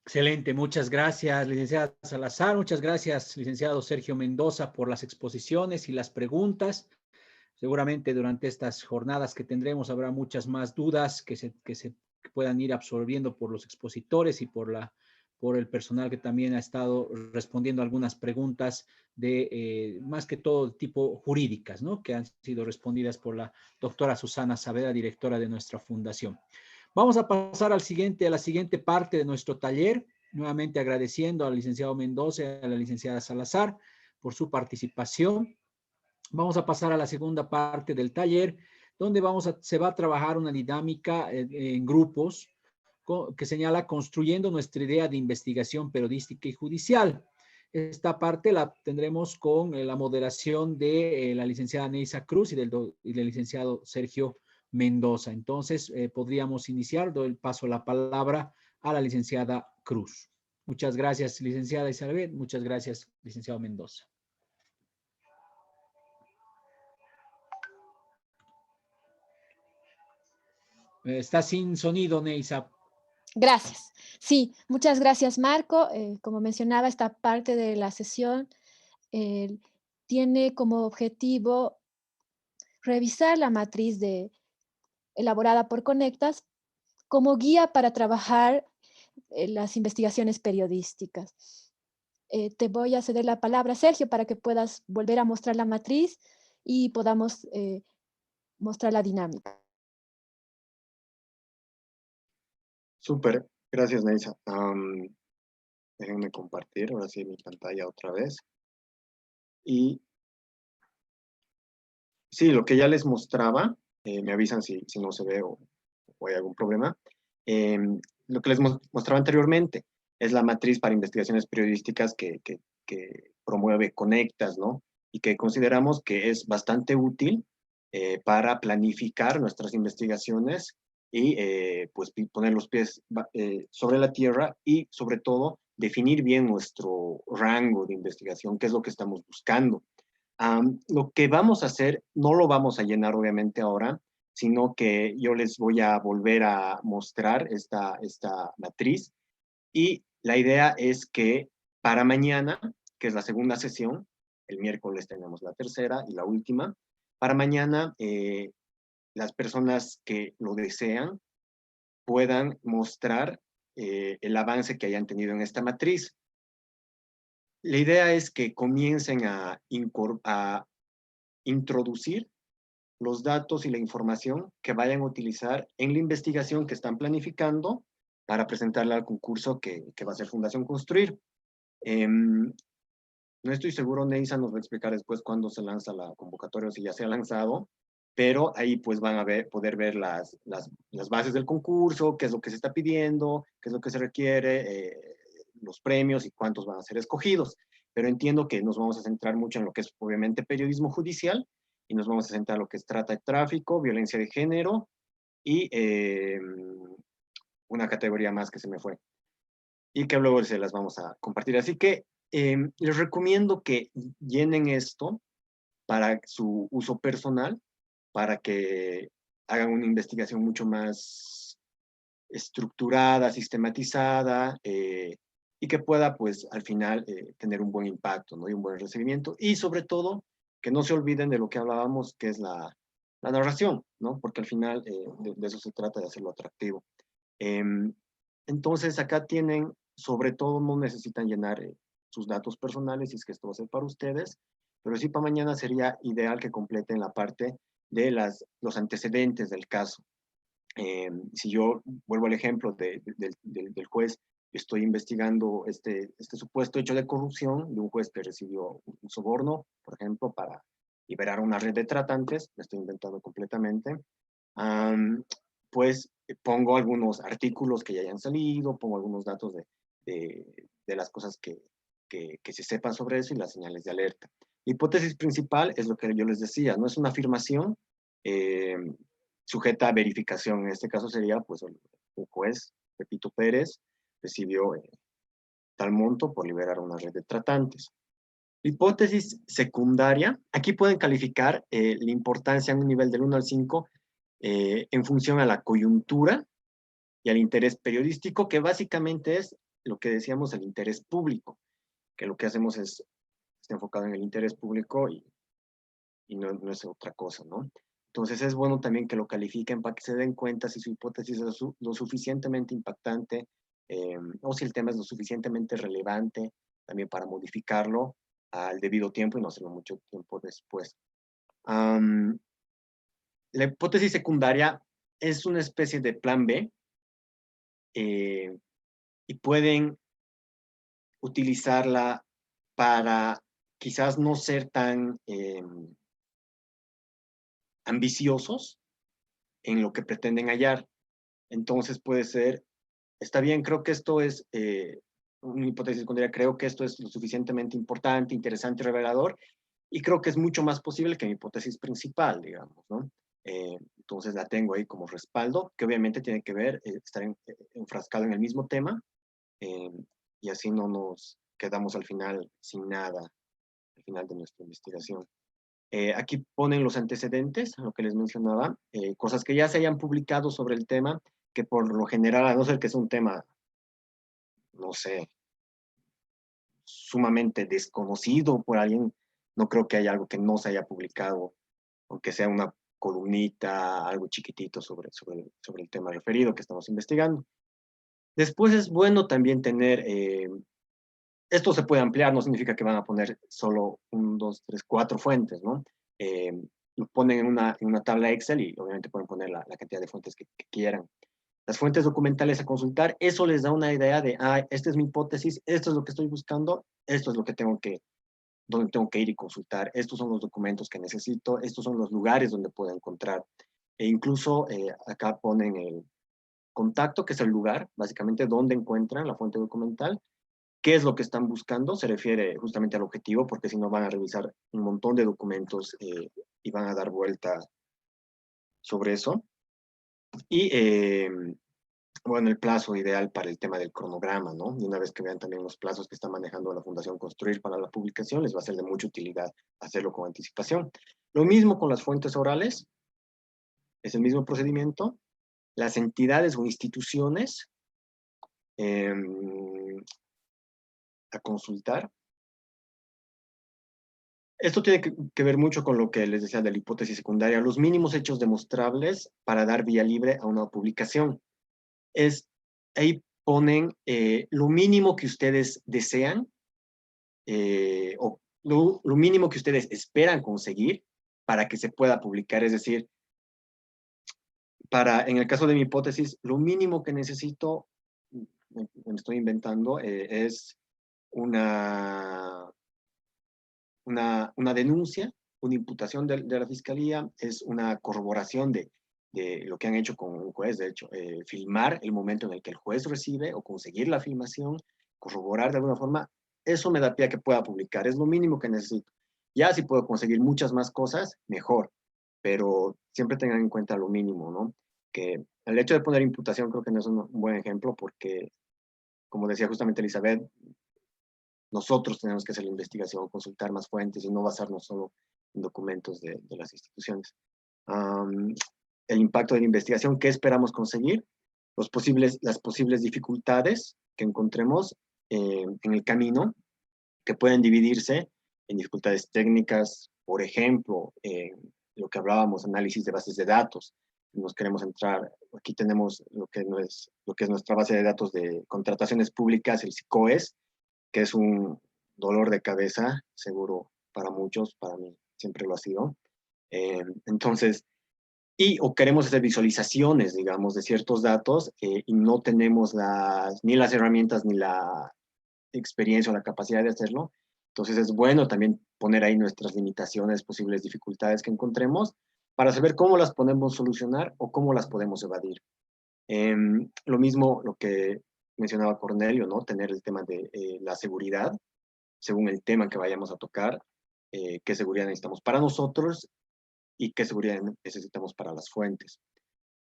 Excelente, muchas gracias, licenciada Salazar. Muchas gracias, licenciado Sergio Mendoza, por las exposiciones y las preguntas. Seguramente durante estas jornadas que tendremos habrá muchas más dudas que se puedan ir absorbiendo por los expositores y por el personal que también ha estado respondiendo algunas preguntas de más que todo tipo jurídicas, ¿no? Que han sido respondidas por la doctora Susana Saavedra, directora de nuestra fundación. Vamos a pasar a la siguiente parte de nuestro taller, nuevamente agradeciendo al licenciado Mendoza y a la licenciada Salazar por su participación. Vamos a pasar a la segunda parte del taller, donde se va a trabajar una dinámica en grupos que señala construyendo nuestra idea de investigación periodística y judicial. Esta parte la tendremos con la moderación de la licenciada Neisa Cruz y del licenciado Sergio Mendoza. Entonces, podríamos iniciar, doy el paso a la palabra a la licenciada Cruz. Muchas gracias, licenciada Isabel. Muchas gracias, licenciado Mendoza. Está sin sonido, Neisa. Gracias. Sí, muchas gracias, Marco. Como mencionaba, esta parte de la sesión tiene como objetivo revisar la matriz elaborada por Conectas como guía para trabajar las investigaciones periodísticas. Te voy a ceder la palabra, Sergio, para que puedas volver a mostrar la matriz y podamos mostrar la dinámica. Súper, gracias, Neisa. Déjenme compartir ahora sí mi pantalla otra vez. Y sí, lo que ya les mostraba, me avisan si no se ve o hay algún problema. Lo que les mostraba anteriormente es la matriz para investigaciones periodísticas que promueve Conectas, ¿no? Y que consideramos que es bastante útil para planificar nuestras investigaciones y pues poner los pies sobre la tierra y sobre todo definir bien nuestro rango de investigación, qué es lo que estamos buscando. Lo que vamos a hacer no lo vamos a llenar obviamente ahora, sino que yo les voy a volver a mostrar esta matriz y la idea es que para mañana, que es la segunda sesión, el miércoles tenemos la tercera y la última, para mañana las personas que lo desean puedan mostrar el avance que hayan tenido en esta matriz. La idea es que comiencen a introducir los datos y la información que vayan a utilizar en la investigación que están planificando para presentarla al concurso que va a ser Fundación Construir. No estoy seguro, Neisa nos va a explicar después cuándo se lanza la convocatoria o si ya se ha lanzado, pero ahí pues van a poder ver las bases del concurso, qué es lo que se está pidiendo, qué es lo que se requiere, los premios y cuántos van a ser escogidos. Pero entiendo que nos vamos a centrar mucho en lo que es obviamente periodismo judicial y y nos vamos a centrar en lo que es trata de tráfico, violencia de género y una categoría más que se me fue y que luego se las vamos a compartir. Así que les recomiendo que llenen esto para su uso personal, para que hagan una investigación mucho más estructurada, sistematizada, y que pueda, pues, al final tener un buen impacto, ¿no? Y un buen recibimiento. Y sobre todo, que no se olviden de lo que hablábamos, que es la narración, ¿no? Porque al final de eso se trata, de hacerlo atractivo. Entonces, acá tienen, sobre todo, no necesitan llenar sus datos personales, si es que esto va a ser para ustedes, pero sí para mañana sería ideal que completen la parte de los antecedentes del caso. Si yo vuelvo al ejemplo del juez, estoy investigando este supuesto hecho de corrupción de un juez que recibió un soborno, por ejemplo, para liberar una red de tratantes, me estoy inventando completamente, pues pongo algunos artículos que ya hayan salido, pongo algunos datos de las cosas que se sepan sobre eso y las señales de alerta. La hipótesis principal es lo que yo les decía, no es una afirmación sujeta a verificación. En este caso sería, pues, un juez, Pepito Pérez, recibió tal monto por liberar una red de tratantes. La hipótesis secundaria, aquí pueden calificar la importancia en un nivel del 1 al 5 en función a la coyuntura y al interés periodístico, que básicamente es lo que decíamos, el interés público, que lo que hacemos es, está enfocado en el interés público y no es otra cosa, ¿no? Entonces es bueno también que lo califiquen para que se den cuenta si su hipótesis es lo suficientemente impactante o si el tema es lo suficientemente relevante también para modificarlo al debido tiempo y no hacerlo mucho tiempo después. La hipótesis secundaria es una especie de plan B y pueden utilizarla para quizás no ser tan ambiciosos en lo que pretenden hallar. Entonces puede ser, está bien, creo que esto es una hipótesis secundaria, creo que esto es lo suficientemente importante, interesante, revelador, y creo que es mucho más posible que mi hipótesis principal, digamos, ¿no? Entonces la tengo ahí como respaldo, que obviamente tiene que ver, estar enfrascado en el mismo tema, y así no nos quedamos al final sin nada, al final de nuestra investigación. Aquí ponen los antecedentes, lo que les mencionaba, cosas que ya se hayan publicado sobre el tema, que por lo general, a no ser que sea un tema, no sé, sumamente desconocido por alguien, no creo que haya algo que no se haya publicado, aunque sea una columnita, algo chiquitito sobre el tema referido que estamos investigando. Después es bueno también tener, esto se puede ampliar, no significa que van a poner solo 1, 2, 3, 4 fuentes, ¿no? Lo ponen en una tabla Excel y obviamente pueden poner la cantidad de fuentes que quieran. Las fuentes documentales a consultar, eso les da una idea de, esta es mi hipótesis, esto es lo que estoy buscando, esto es lo que donde tengo que ir y consultar, estos son los documentos que necesito, estos son los lugares donde puedo encontrar. E incluso acá ponen el contacto, que es el lugar, básicamente donde encuentran la fuente documental, qué es lo que están buscando, se refiere justamente al objetivo, porque si no van a revisar un montón de documentos y van a dar vuelta sobre eso. Y bueno, el plazo ideal para el tema del cronograma, ¿no? Y una vez que vean también los plazos que está manejando la Fundación Construir para la publicación, les va a ser de mucha utilidad hacerlo con anticipación. Lo mismo con las fuentes orales, es el mismo procedimiento. Las entidades o instituciones a consultar. Esto tiene que ver mucho con lo que les decía de la hipótesis secundaria, los mínimos hechos demostrables para dar vía libre a una publicación. Ahí ponen lo mínimo que ustedes desean o lo mínimo que ustedes esperan conseguir para que se pueda publicar. Es decir, en el caso de mi hipótesis, lo mínimo que necesito, me estoy inventando, es una denuncia, una imputación de la fiscalía, es una corroboración de lo que han hecho con un juez, de hecho, filmar el momento en el que el juez recibe o conseguir la filmación, corroborar de alguna forma, eso me da pie a que pueda publicar, es lo mínimo que necesito. Ya si puedo conseguir muchas más cosas, mejor, pero siempre tengan en cuenta lo mínimo, ¿no? Que el hecho de poner imputación creo que no es un buen ejemplo porque, como decía justamente Elizabeth, nosotros tenemos que hacer la investigación, consultar más fuentes y no basarnos solo en documentos de las instituciones. El impacto de la investigación, ¿qué esperamos conseguir? Las posibles dificultades que encontremos en el camino, que pueden dividirse en dificultades técnicas, por ejemplo, lo que hablábamos, análisis de bases de datos. Nos queremos entrar, aquí tenemos lo que es nuestra base de datos de contrataciones públicas, el SICOES, que es un dolor de cabeza, seguro para muchos, para mí siempre lo ha sido. Entonces, o queremos hacer visualizaciones, digamos, de ciertos datos y no tenemos ni las herramientas ni la experiencia o la capacidad de hacerlo. Entonces es bueno también poner ahí nuestras limitaciones, posibles dificultades que encontremos para saber cómo las podemos solucionar o cómo las podemos evadir. Lo mismo lo que mencionaba Cornelio, ¿no? Tener el tema de la seguridad, según el tema que vayamos a tocar, qué seguridad necesitamos para nosotros y qué seguridad necesitamos para las fuentes.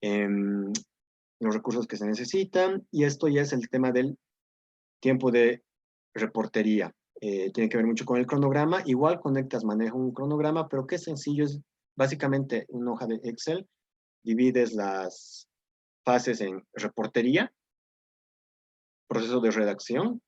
Los recursos que se necesitan, y esto ya es el tema del tiempo de reportería. Tiene que ver mucho con el cronograma. Igual Conectas maneja un cronograma, pero qué sencillo es básicamente una hoja de Excel. Divides las fases en reportería, proceso de redacción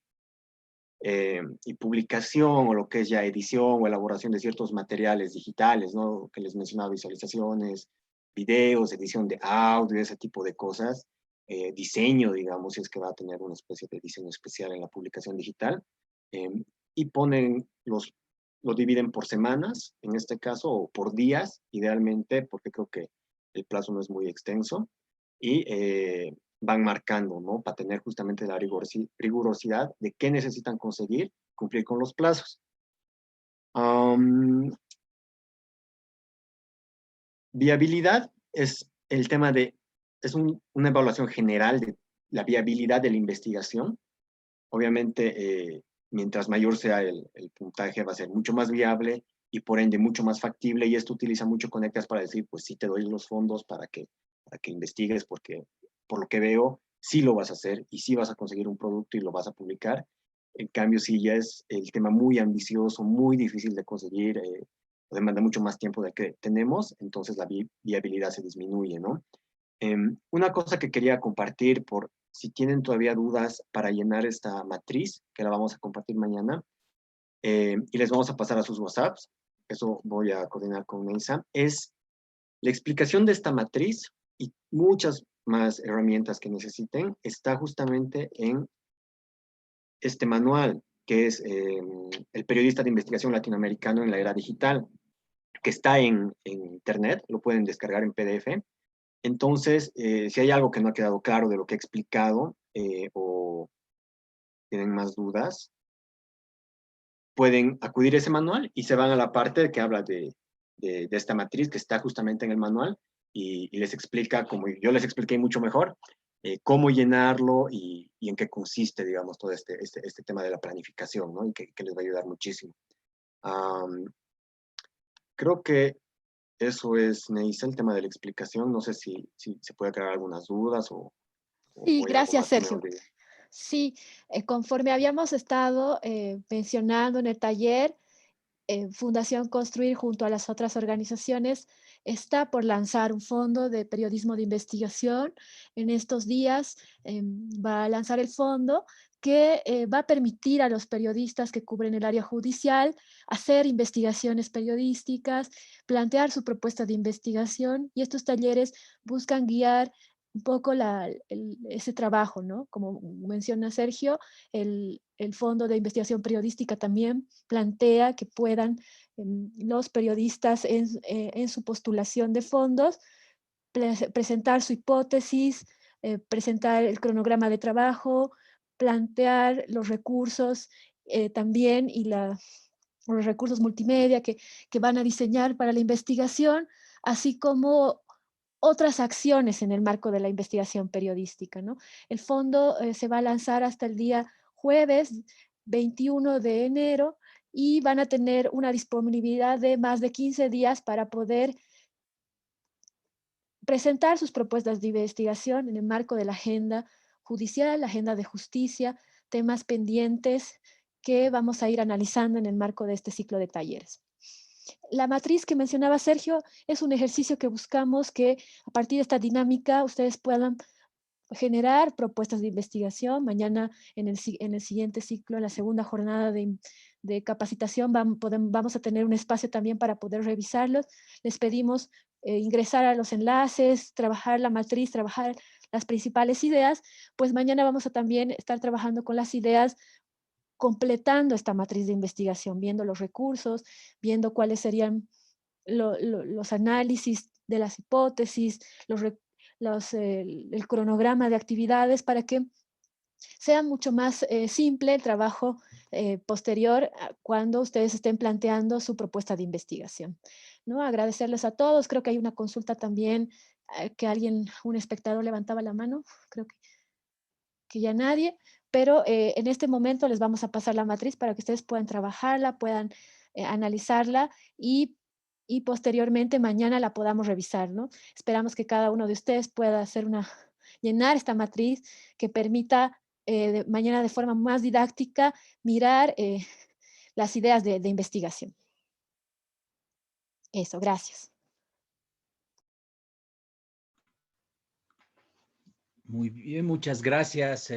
y publicación, o lo que es ya edición o elaboración de ciertos materiales digitales, ¿no? Que les mencionaba, visualizaciones, videos, edición de audio, ese tipo de cosas. Diseño, digamos, si es que va a tener una especie de diseño especial en la publicación digital. Y lo dividen por semanas, en este caso, o por días, idealmente, porque creo que el plazo no es muy extenso, y van marcando, ¿no? Para tener justamente la rigurosidad de qué necesitan conseguir, cumplir con los plazos. Viabilidad es el tema es una evaluación general de la viabilidad de la investigación. Obviamente, mientras mayor sea el puntaje, va a ser mucho más viable y por ende mucho más factible, y esto utiliza mucho Conectas para decir, pues sí te doy los fondos para que investigues, porque por lo que veo, sí lo vas a hacer y sí vas a conseguir un producto y lo vas a publicar. En cambio, si ya es el tema muy ambicioso, muy difícil de conseguir, demanda mucho más tiempo del que tenemos, entonces la viabilidad se disminuye, ¿no? Una cosa que quería compartir, por si tienen todavía dudas para llenar esta matriz, que la vamos a compartir mañana, y les vamos a pasar a sus WhatsApps, eso voy a coordinar con Neisa, es la explicación de esta matriz y muchas más herramientas que necesiten, está justamente en este manual, que es El periodista de investigación latinoamericano en la era digital, que está en internet, lo pueden descargar en PDF. Entonces, si hay algo que no ha quedado claro de lo que he explicado o tienen más dudas, pueden acudir a ese manual y se van a la parte que habla de esta matriz que está justamente en el manual y les explica, como yo les expliqué mucho mejor, cómo llenarlo y en qué consiste, digamos, todo este tema de la planificación, ¿no? Y que les va a ayudar muchísimo. Creo que eso es, Neisa, el tema de la explicación. No sé si se puede aclarar algunas dudas o Sí, hay algo gracias, más que me Sergio. olvide. Sí, conforme habíamos estado mencionando en el taller, Fundación Construir, junto a las otras organizaciones, está por lanzar un fondo de periodismo de investigación. En estos días va a lanzar el fondo que va a permitir a los periodistas que cubren el área judicial hacer investigaciones periodísticas, plantear su propuesta de investigación, y estos talleres buscan guiar un poco ese trabajo, ¿no? Como menciona Sergio, el Fondo de Investigación Periodística también plantea que puedan los periodistas en su postulación de fondos presentar su hipótesis, presentar el cronograma de trabajo, plantear los recursos también y los recursos multimedia que van a diseñar para la investigación, así como otras acciones en el marco de la investigación periodística, ¿no? El fondo se va a lanzar hasta el día jueves 21 de enero y van a tener una disponibilidad de más de 15 días para poder presentar sus propuestas de investigación en el marco de la agenda judicial, la agenda de justicia, temas pendientes que vamos a ir analizando en el marco de este ciclo de talleres. La matriz que mencionaba Sergio es un ejercicio que buscamos que a partir de esta dinámica ustedes puedan generar propuestas de investigación. Mañana en el siguiente ciclo, en la segunda jornada de capacitación, vamos a tener un espacio también para poder revisarlos. Les pedimos ingresar a los enlaces, trabajar la matriz, trabajar las principales ideas, pues mañana vamos a también estar trabajando con las ideas, completando esta matriz de investigación, viendo los recursos, viendo cuáles serían los análisis de las hipótesis, el cronograma de actividades para que sea mucho más simple el trabajo posterior cuando ustedes estén planteando su propuesta de investigación, ¿no? Agradecerles a todos. Creo que hay una consulta también que un espectador levantaba la mano, creo que ya nadie, pero en este momento les vamos a pasar la matriz para que ustedes puedan trabajarla, puedan analizarla y posteriormente mañana la podamos revisar, ¿no? Esperamos que cada uno de ustedes pueda llenar esta matriz que permita mañana de forma más didáctica mirar las ideas de investigación. Eso, gracias. Muy bien, muchas gracias,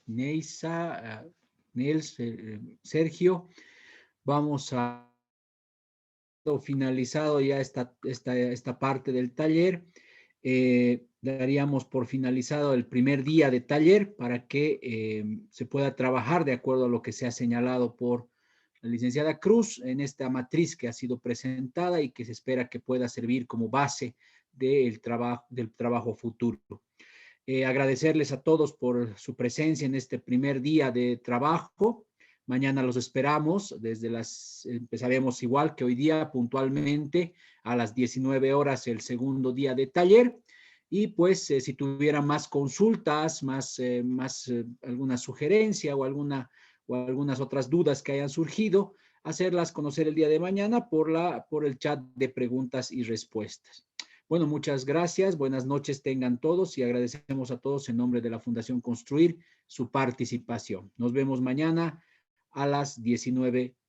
Neisa, Nils, Sergio. Vamos a finalizado ya esta parte del taller. Daríamos por finalizado el primer día de taller para que se pueda trabajar de acuerdo a lo que se ha señalado por la licenciada Cruz en esta matriz que ha sido presentada y que se espera que pueda servir como base del trabajo futuro. Agradecerles a todos por su presencia en este primer día de trabajo. Mañana los esperamos, empezaremos igual que hoy día, puntualmente a las 19 horas el segundo día de taller. Y pues si tuvieran más consultas, alguna sugerencia o algunas otras dudas que hayan surgido, hacerlas conocer el día de mañana por el chat de preguntas y respuestas. Bueno, muchas gracias, buenas noches tengan todos y agradecemos a todos en nombre de la Fundación Construir su participación. Nos vemos mañana a las 19